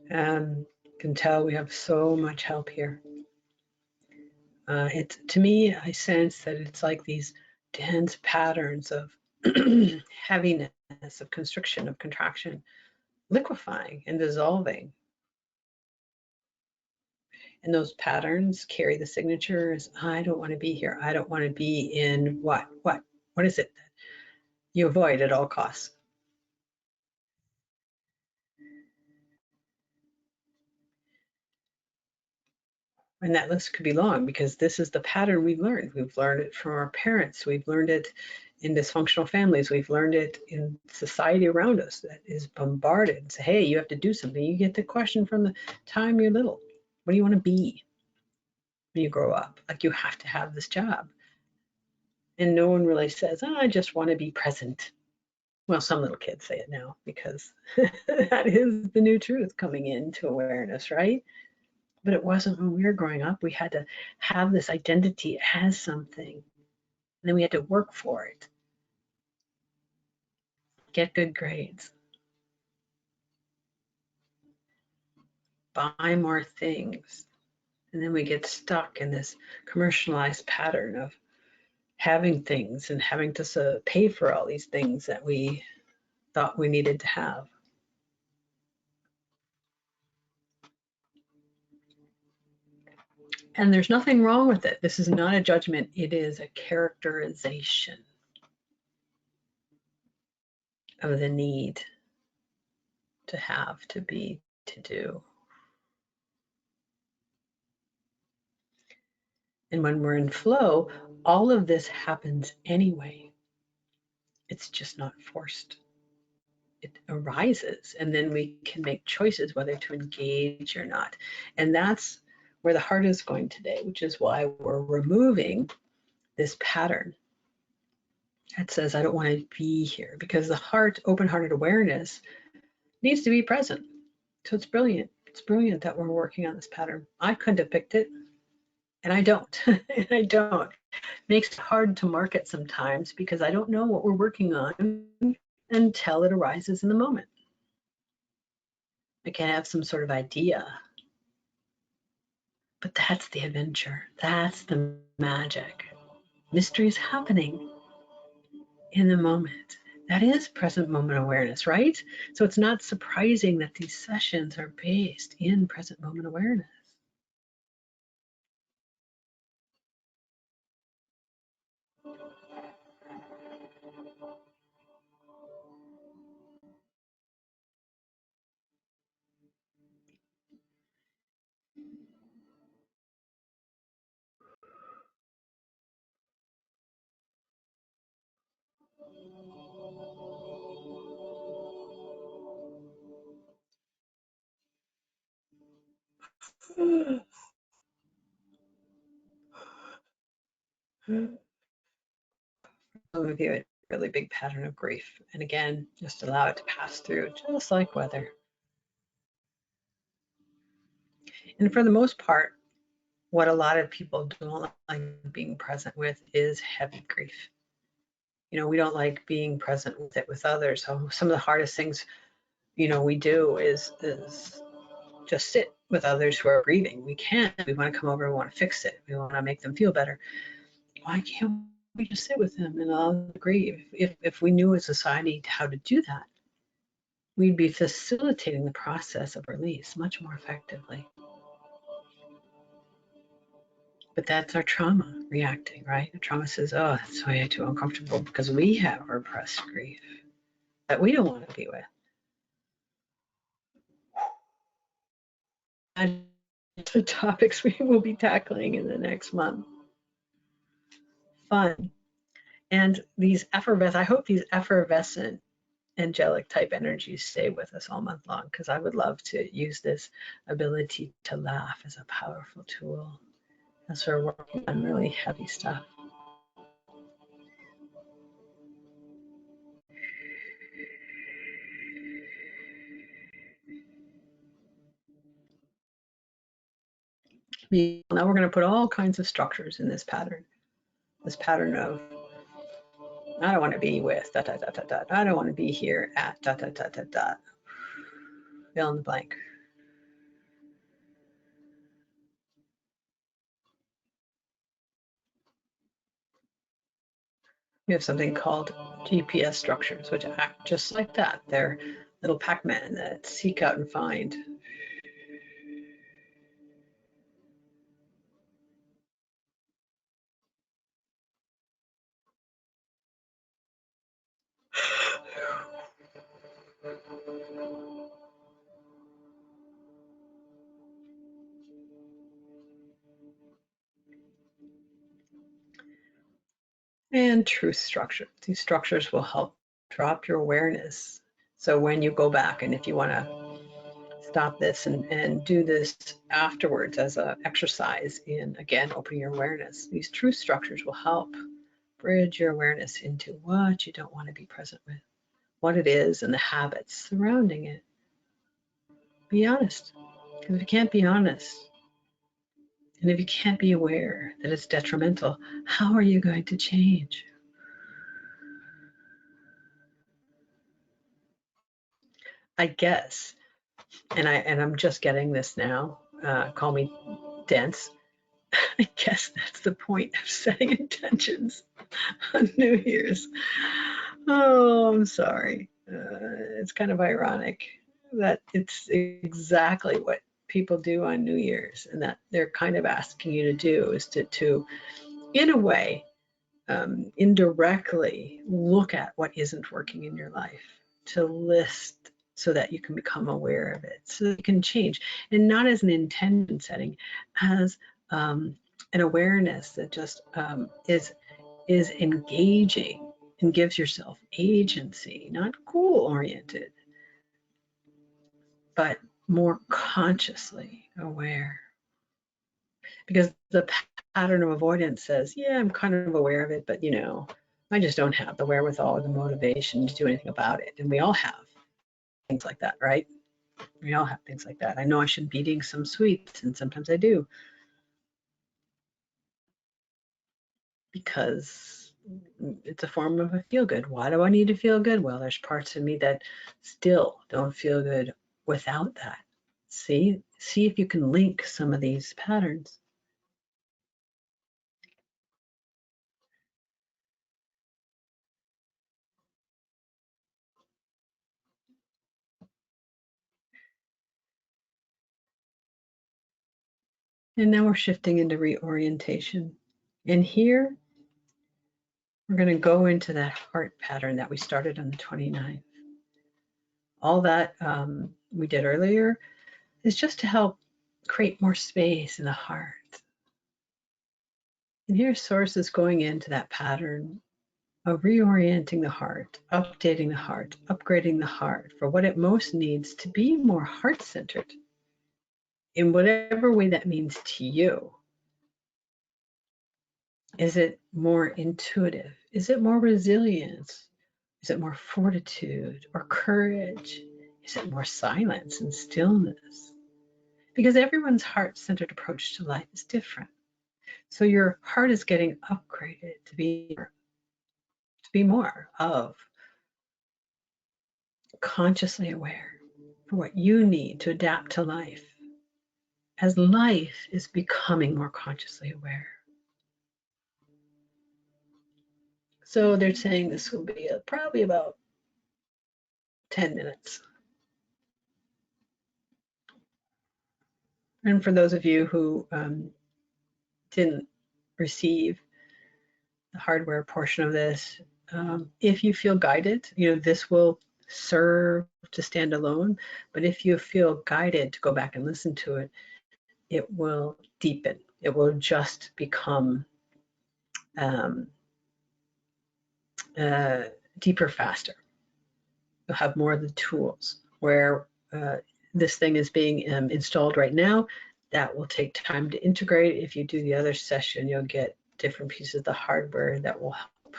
And you can tell we have so much help here. It's, to me, I sense that it's like these dense patterns of heaviness, of constriction, of contraction, liquefying and dissolving. And those patterns carry the signatures. I don't want to be here. I don't want to be in what? What is it that you avoid at all costs? And that list could be long because this is the pattern we've learned. We've learned it from our parents. We've learned it in dysfunctional families. We've learned it in society around us that is bombarded and say, hey, you have to do something. You get the question from the time you're little. What do you want to be when you grow up? Like you have to have this job. And no one really says, oh, I just want to be present. Well, some little kids say it now because that is the new truth coming into awareness, right? But it wasn't when we were growing up. We had to have this identity as something, and then we had to work for it, get good grades, buy more things, and then we get stuck in this commercialized pattern of having things and having to pay for all these things that we thought we needed to have. And there's nothing wrong with it. This is not a judgment. It is a characterization of the need to have, to be, to do. And when we're in flow, all of this happens anyway. It's just not forced. It arises, and then we can make choices whether to engage or not. And that's where the heart is going today, which is why we're removing this pattern that says, I don't want to be here, because the heart, open-hearted awareness needs to be present. So it's brilliant. It's brilliant that we're working on this pattern. I couldn't have picked it, and I don't. And I don't. It makes it hard to market sometimes because I don't know what we're working on until it arises in the moment. I can have some sort of idea, but that's the adventure. That's the magic. Mystery is happening in the moment. That is present moment awareness, right? So it's not surprising that these sessions are based in present moment awareness. Some of you, a really big pattern of grief. And again, just allow it to pass through, just like weather. And for the most part, what a lot of people don't like being present with is heavy grief. You know, we don't like being present with it with others. So some of the hardest things, you know, we do is just sit with others who are grieving. We can't. We want to come over. We want to fix it. We want to make them feel better. Why can't we just sit with them and allow them to grieve? If we knew as a society how to do that, we'd be facilitating the process of release much more effectively. But that's our trauma reacting, right? The trauma says, oh, that's way too uncomfortable because we have repressed grief that we don't want to be with. And the topics we will be tackling in the next month. Fun. And these effervescent, I hope these effervescent angelic type energies stay with us all month long, because I would love to use this ability to laugh as a powerful tool as we're working on really heavy stuff. Now we're going to put all kinds of structures in this pattern of I don't want to be with dot dot dot dot dot. I don't want to be here at dot dot dot dot dot. Fill in the blank. We have something called GPS structures, which act just like that. They're little Pac-Man that seek out and find. And truth structure. These structures will help drop your awareness. So when you go back, and if you want to stop this and do this afterwards as an exercise in, again, opening your awareness, these truth structures will help bridge your awareness into what you don't want to be present with, what it is, and the habits surrounding it. Be honest. Because if you can't be honest, and if you can't be aware that it's detrimental, how are you going to change? I guess, and I'm just getting this now. Call me dense. I guess that's the point of setting intentions on New Year's. Oh, I'm sorry. It's kind of ironic that it's exactly what people do on New Year's, and that they're kind of asking you to do is to in a way, indirectly look at what isn't working in your life, to list so that you can become aware of it, so that you can change, and not as an intention setting, as an awareness that just is engaging and gives yourself agency, not goal oriented, but more consciously aware. Because the pattern of avoidance says, yeah, I'm kind of aware of it, but I just don't have the wherewithal or the motivation to do anything about it. And we all have things like that, right? We all have things like that. I know I shouldn't be eating some sweets, and sometimes I do because it's a form of a feel good. Why do I need to feel good? Well, there's parts of me that still don't feel good without that. See if you can link some of these patterns. And now we're shifting into reorientation. And here we're going to go into that heart pattern that we started on the 29th. All that we did earlier is just to help create more space in the heart. And here Source is going into that pattern of reorienting the heart, updating the heart, upgrading the heart for what it most needs to be more heart-centered in whatever way that means to you. Is it more intuitive? Is it more resilience? Is it more fortitude or courage? Is it more silence and stillness? Because everyone's heart-centered approach to life is different. So your heart is getting upgraded to be more of consciously aware for what you need to adapt to life as life is becoming more consciously aware. So they're saying this will be probably about 10 minutes. And for those of you who didn't receive the hardware portion of this, if you feel guided, this will serve to stand alone. But if you feel guided to go back and listen to it, it will deepen. It will just become deeper, faster. You'll have more of the tools. Where this thing is being installed right now, that will take time to integrate. If you do the other session, you'll get different pieces of the hardware that will help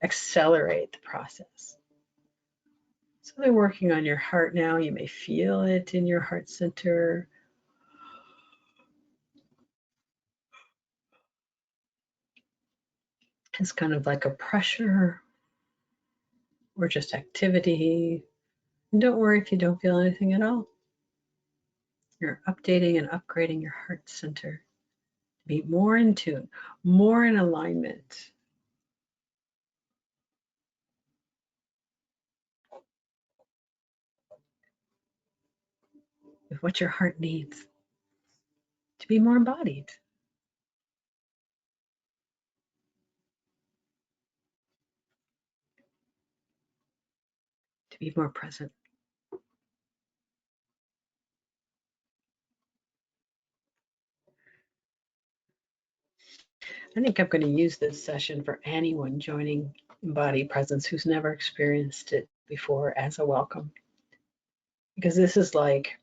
accelerate the process. So they're working on your heart now. You may feel it in your heart center. It's kind of like a pressure or just activity. And don't worry if you don't feel anything at all. You're updating and upgrading your heart center to be more in tune, more in alignment with what your heart needs to be more embodied, to be more present. I think I'm going to use this session for anyone joining Embodied Presence who's never experienced it before as a welcome. Because this is like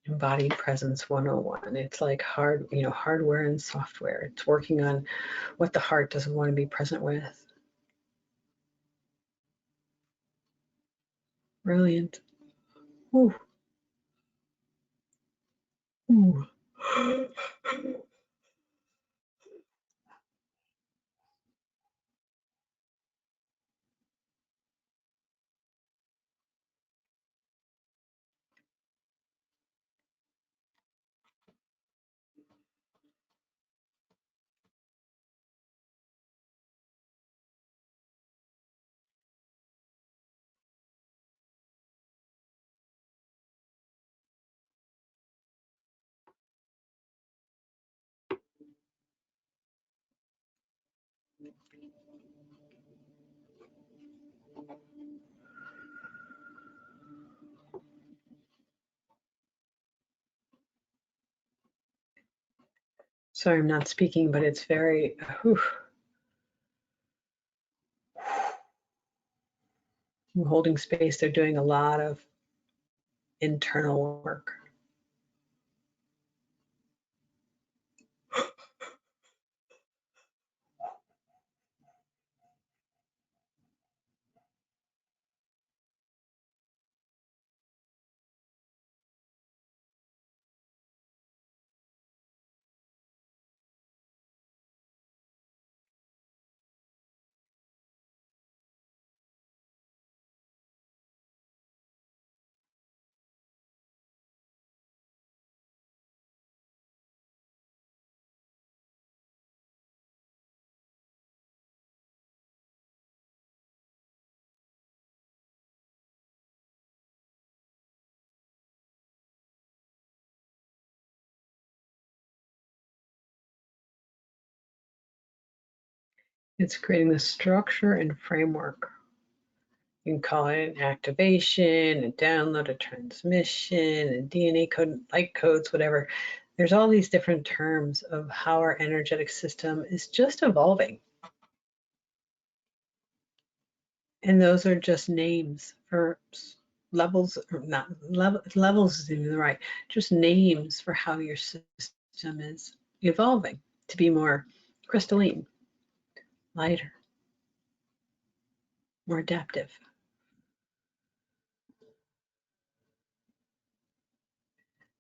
Embodied Presence 101. It's like hardware and software. It's working on what the heart doesn't want to be present with. Brilliant. Ooh. Ooh. Sorry, I'm not speaking, but it's very, whew. I'm holding space. They're doing a lot of internal work. It's creating the structure and framework. You can call it an activation, a download, a transmission, a DNA code, light codes, whatever. There's all these different terms of how our energetic system is just evolving. And those are just names for levels, or not levels isn't even right, just names for how your system is evolving to be more crystalline, lighter, more adaptive,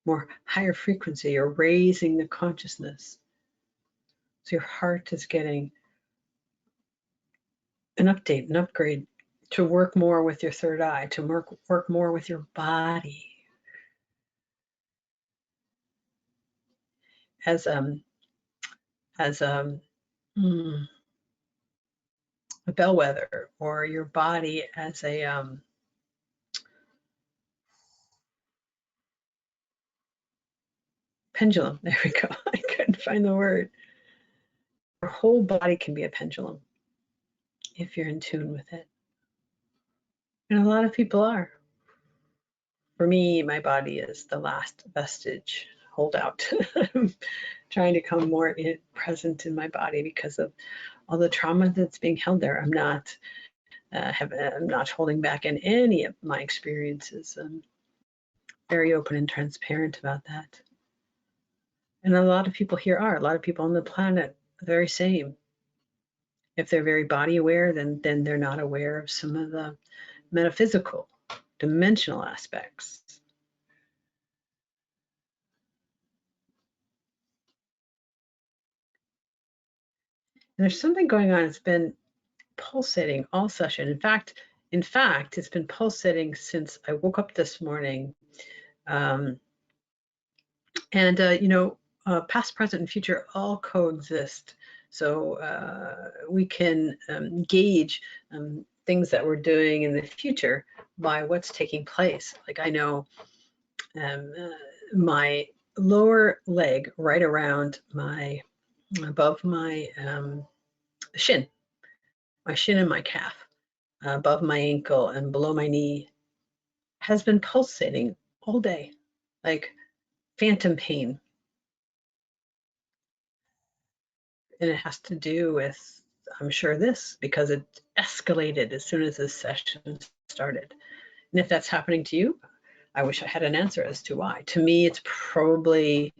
more higher frequency. You're raising the consciousness. So your heart is getting an update, an upgrade to work more with your third eye, to work more with your body as as a bellwether, or your body as a pendulum. There we go. I couldn't find the word. Your whole body can be a pendulum if you're in tune with it. And a lot of people are. For me, my body is the last vestige holdout. I'm trying to come more present in my body because of all the trauma that's being held there. I'm not holding back in any of my experiences. I'm very open and transparent about that. And a lot of people here are. A lot of people on the planet are the very same. If they're very body aware, then they're not aware of some of the metaphysical, dimensional aspects. And there's something going on. It's been pulsating all session. In fact, it's been pulsating since I woke up this morning. Past, present, and future all coexist. So we can gauge things that we're doing in the future by what's taking place. Like I know my lower leg, right around above my shin and my calf, above my ankle and below my knee, has been pulsating all day, like phantom pain. And it has to do with, I'm sure, this, because it escalated as soon as this session started. And if that's happening to you, I wish I had an answer as to why. To me, it's probably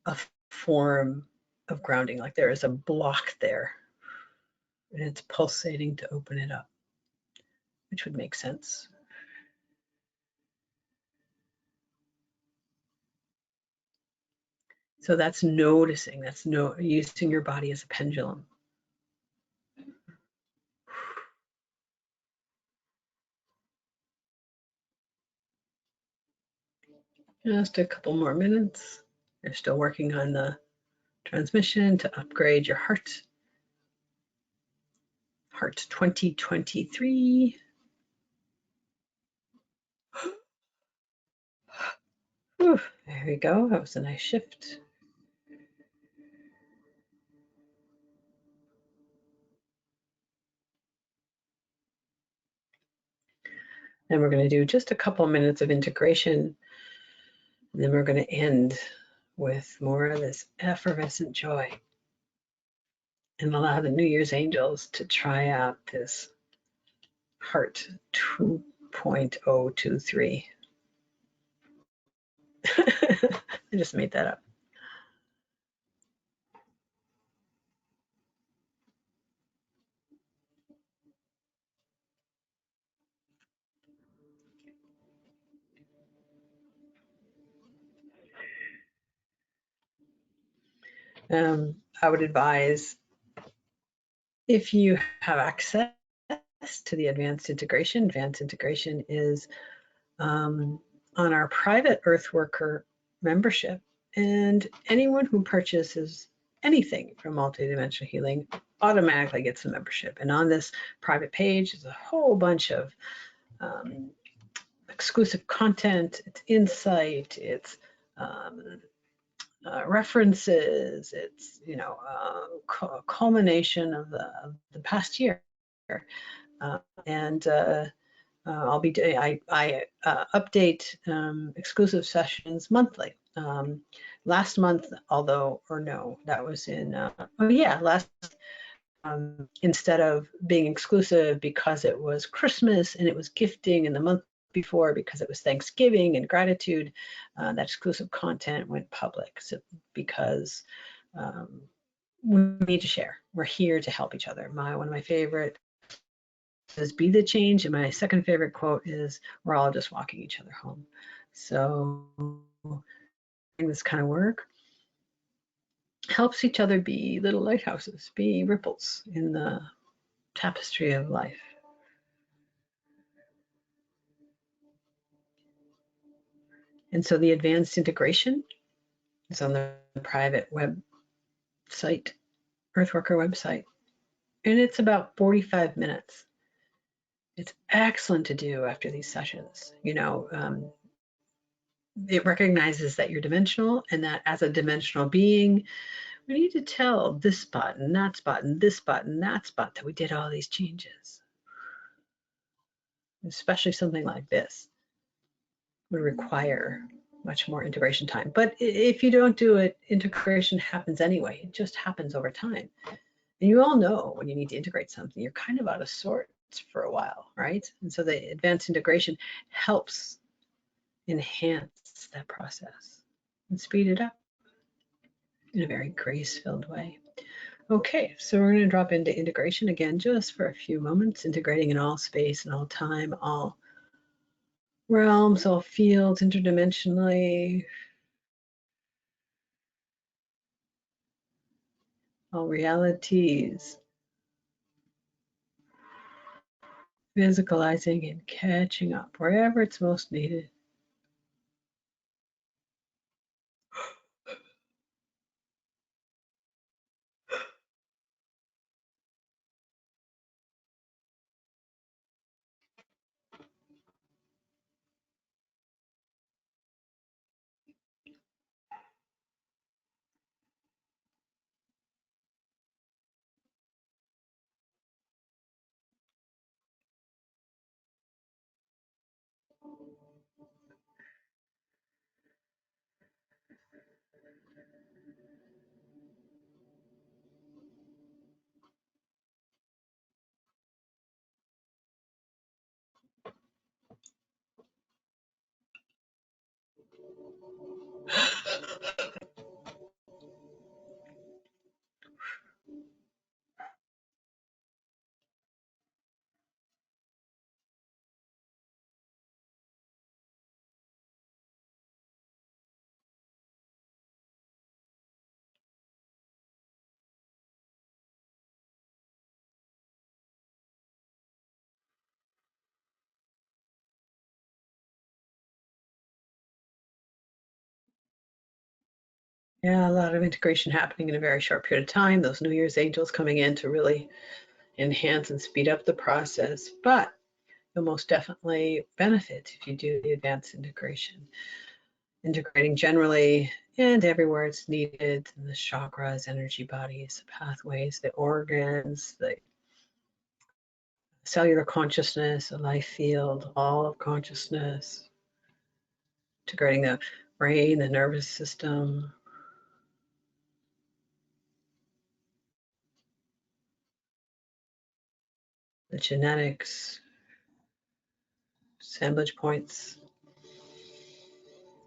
a form of grounding, like there is a block there and it's pulsating to open it up, which would make sense. So that's noticing, that's using your body as a pendulum. Just a couple more minutes. They're still working on the transmission to upgrade your heart. Heart 2023. Whew, there we go. That was a nice shift. And we're going to do just a couple minutes of integration. And then we're going to end with more of this effervescent joy and allow the New Year's angels to try out this heart 2.023. I just made that up. I would advise, if you have access to the advanced integration is on our private Earthworker membership, and anyone who purchases anything from multidimensional healing automatically gets the membership. And on this private page is a whole bunch of exclusive content, it's insight, it's references, it's a culmination of the past year. And I update exclusive sessions monthly. Last month, that was in last. Instead of being exclusive because it was Christmas and it was gifting, and the month before because it was Thanksgiving and gratitude, that exclusive content went public. So because we need to share. We're here to help each other. One of my favorite is "Be the change," and my second favorite quote is "We're all just walking each other home." So doing this kind of work helps each other be little lighthouses, be ripples in the tapestry of life. And so the advanced integration is on the private website, Earthworker website, and it's about 45 minutes. It's excellent to do after these sessions. It recognizes that you're dimensional, and that as a dimensional being, we need to tell this spot and that spot and this spot and that spot that we did all these changes. Especially something like this would require much more integration time. But if you don't do it, integration happens anyway. It just happens over time. And you all know when you need to integrate something, you're kind of out of sorts for a while, right? And so the advanced integration helps enhance that process and speed it up in a very grace-filled way. Okay, so we're going to drop into integration again just for a few moments, integrating in all space and all time, all realms, all fields, interdimensionally, all realities, physicalizing and catching up wherever it's most needed. Yeah, a lot of integration happening in a very short period of time. Those New Year's angels coming in to really enhance and speed up the process. But you'll most definitely benefit if you do the advanced integration. Integrating generally and everywhere it's needed, in the chakras, energy bodies, the pathways, the organs, the cellular consciousness, the life field, all of consciousness, integrating the brain, the nervous system, the genetics, assemblage points,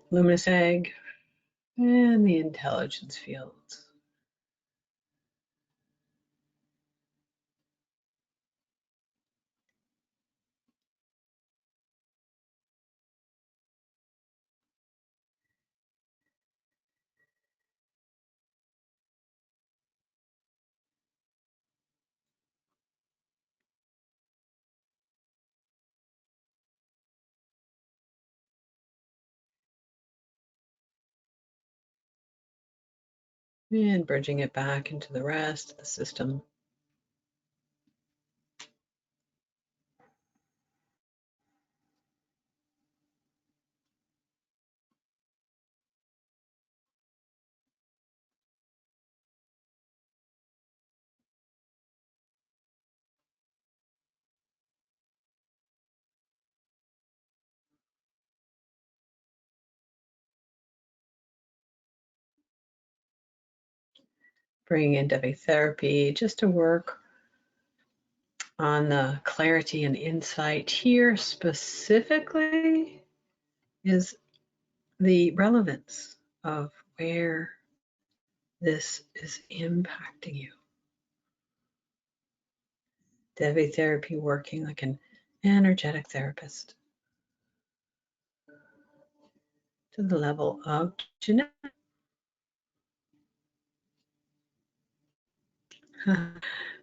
luminous egg, and the intelligence fields. And bridging it back into the rest of the system. Bringing in Debbie therapy just to work on the clarity and insight here specifically is the relevance of where this is impacting you. Debbie therapy working like an energetic therapist to the level of Jeanette.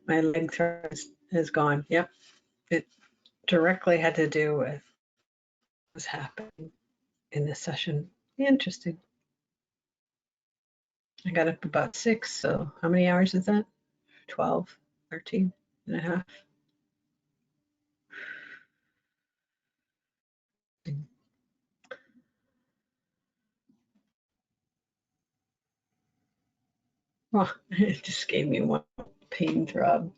My leg thrust is gone. Yep. It directly had to do with what was happening in this session. Interesting. I got up about 6, so how many hours is that? 12, 13 and a half. Well, it just gave me one pain throb.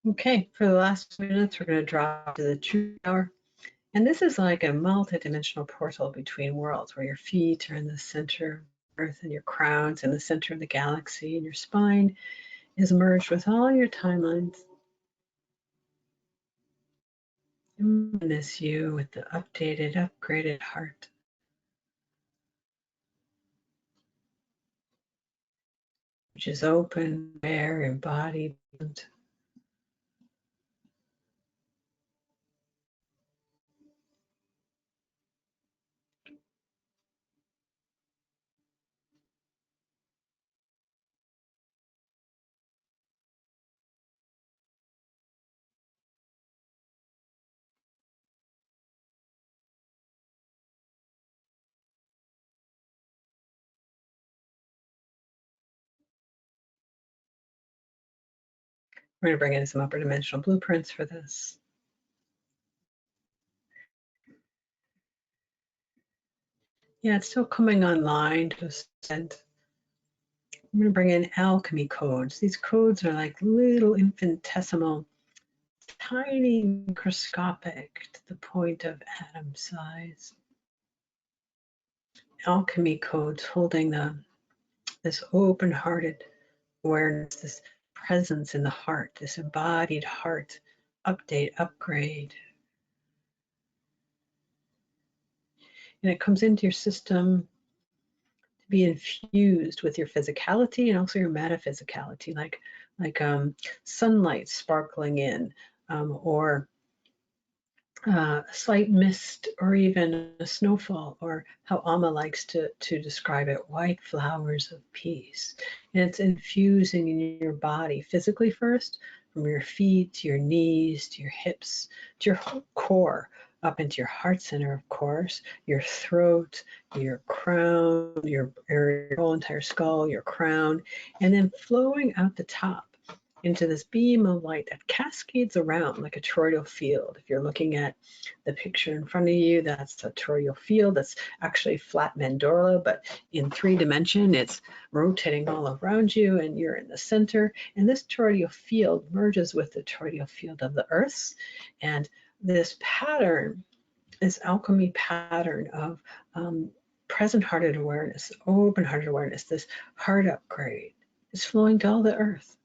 Okay, for the last minutes, we're going to drop to the true hour. And this is like a multidimensional portal between worlds where your feet are in the center of Earth and your crown's in the center of the galaxy, and your spine is merged with all your timelines. And this you with the updated, upgraded heart, which is open, aware, embodied. We're going to bring in some upper dimensional blueprints for this. Yeah, it's still coming online to a extent. I'm going to bring in alchemy codes. These codes are like little infinitesimal, tiny, microscopic to the point of atom size. Alchemy codes holding this open-hearted awareness, this presence in the heart, this embodied heart, update, upgrade. And it comes into your system to be infused with your physicality and also your metaphysicality, like sunlight sparkling in, or a slight mist, or even a snowfall, or how Amma likes to describe it, white flowers of peace. And it's infusing in your body physically first, from your feet to your knees to your hips to your whole core, up into your heart center, of course, your throat, your crown, your whole entire skull, your crown, and then flowing out the top into this beam of light that cascades around like a toroidal field. If you're looking at the picture in front of you, that's a toroidal field. That's actually flat mandorla, but in 3D, it's rotating all around you, and you're in the center. And this toroidal field merges with the toroidal field of the Earth's. And this pattern, this alchemy pattern of present-hearted awareness, open-hearted awareness, this heart upgrade is flowing to all the Earth.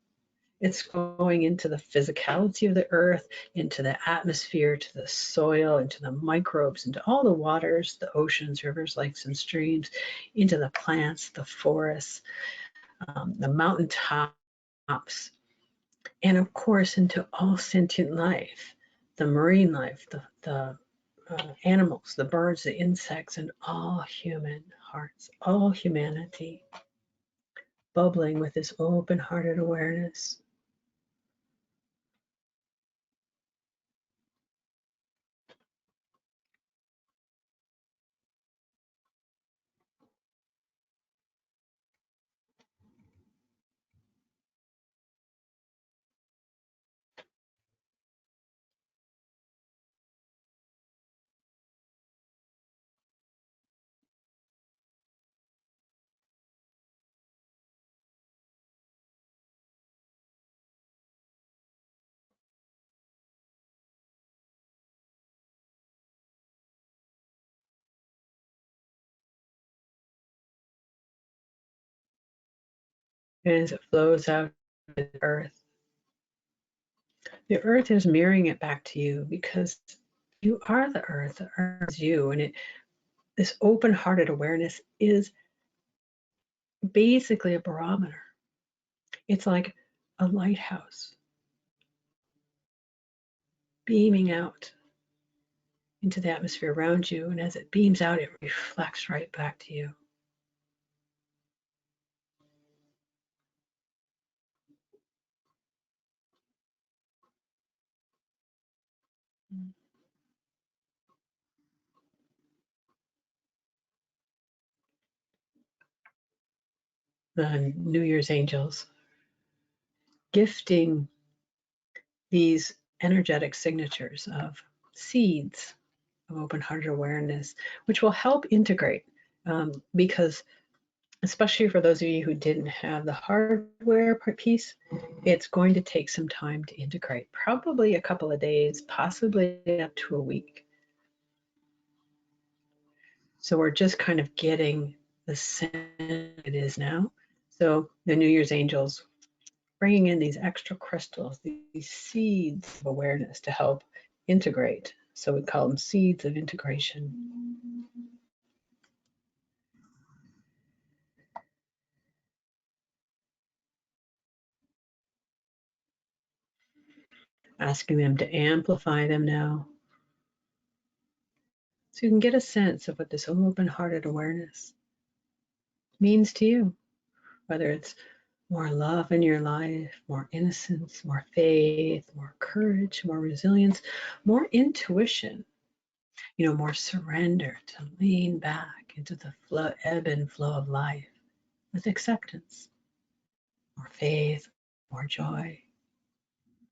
It's going into the physicality of the earth, into the atmosphere, to the soil, into the microbes, into all the waters, the oceans, rivers, lakes, and streams, into the plants, the forests, the mountain tops, and of course into all sentient life, the marine life, the animals, the birds, the insects, and all human hearts, all humanity, bubbling with this open-hearted awareness. And as it flows out to the earth is mirroring it back to you because you are the earth is you. And this open-hearted awareness is basically a barometer. It's like a lighthouse beaming out into the atmosphere around you. And as it beams out, it reflects right back to you. The New Year's angels gifting these energetic signatures of seeds of open-hearted awareness, which will help integrate because especially for those of you who didn't have the hardware piece, it's going to take some time to integrate, probably a couple of days, possibly up to a week. So we're just kind of getting the sense it is now. So the New Year's angels bringing in these extra crystals, these seeds of awareness to help integrate. So we call them seeds of integration. Asking them to amplify them now. So you can get a sense of what this open-hearted awareness means to you, whether it's more love in your life, more innocence, more faith, more courage, more resilience, more intuition, more surrender to lean back into the flow, ebb and flow of life with acceptance, more faith, more joy.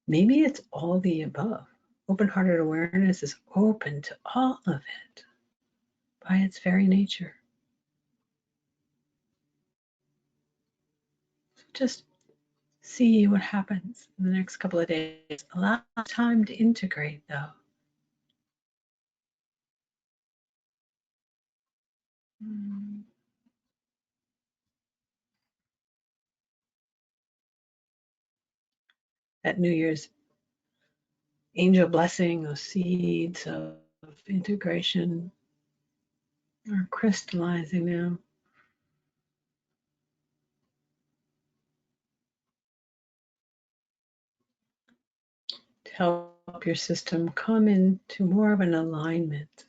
Maybe it's all the above. Open-hearted awareness is open to all of it by its very nature. So just see what happens in the next couple of days. Allow time to integrate, though. That New Year's angel blessing, those seeds of integration are crystallizing now. To help your system come into more of an alignment.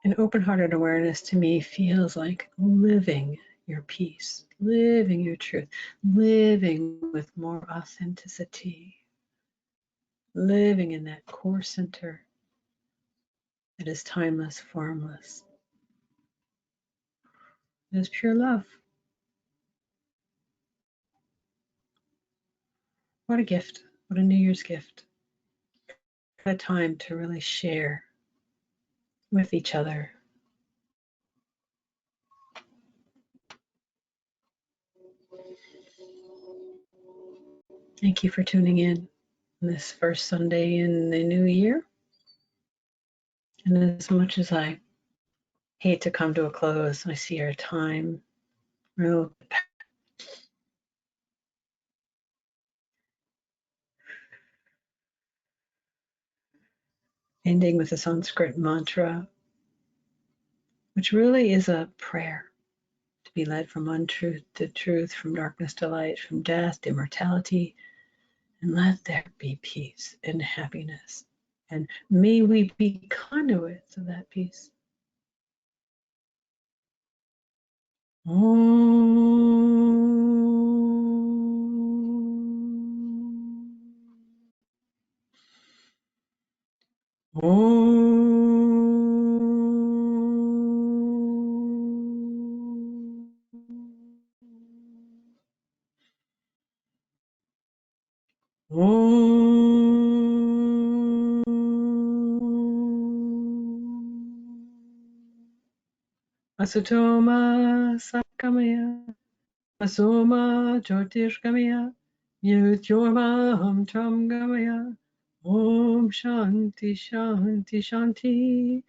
An open-hearted awareness to me feels like living your peace, living your truth, living with more authenticity, living in that core center that is timeless, formless. It is pure love. What a gift. What a New Year's gift. What a time to really share with each other. Thank you for tuning in this first Sunday in the new year. And as much as I hate to come to a close. I see our time real ending with a Sanskrit mantra, which really is a prayer to be led from untruth to truth, from darkness to light, from death to immortality, and let there be peace and happiness. And may we be conduits of that peace. Asatoma Sakamaya, Asoma Jyotirgamaya, Yutyorma Gamaya, Om Shanti Shanti Shanti,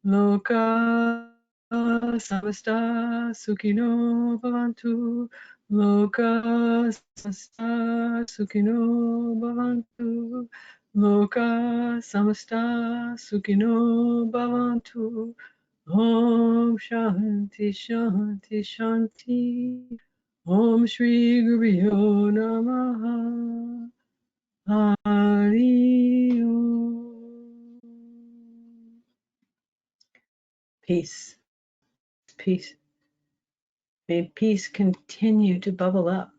Loka Samasta Sukhino Bhavantu, Loka Samasta Sukhino Bhavantu, Loka Samasta Sukhino Bhavantu. Om Shanti Shanti Shanti. Om Shri Gurubhyo Namaha. Hari Om. Peace, peace. May peace continue to bubble up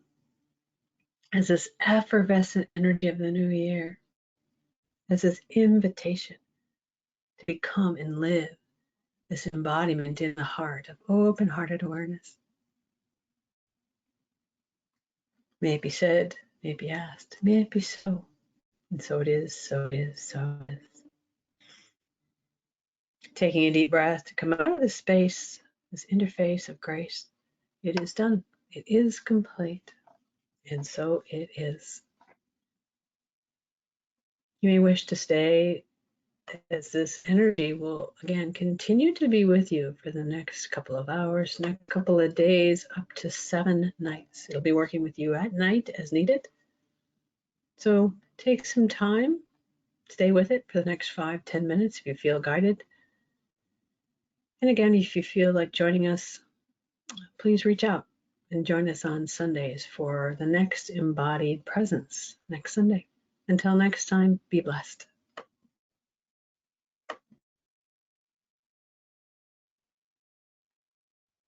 as this effervescent energy of the new year, as this invitation to become and live this embodiment in the heart of open-hearted awareness. May it be said, may it be asked, may it be so. And so it is, so it is, so it is. Taking a deep breath to come out of this space, this interface of grace. It is done. It is complete. And so it is. You may wish to stay, as this energy will again continue to be with you for the next couple of hours, next couple of days, up to 7 nights. It'll be working with you at night as needed. So take some time, stay with it for the next 5-10 minutes if you feel guided. And again, if you feel like joining us, please reach out and join us on Sundays for the next Embodied Presence next Sunday. Until next time, be blessed.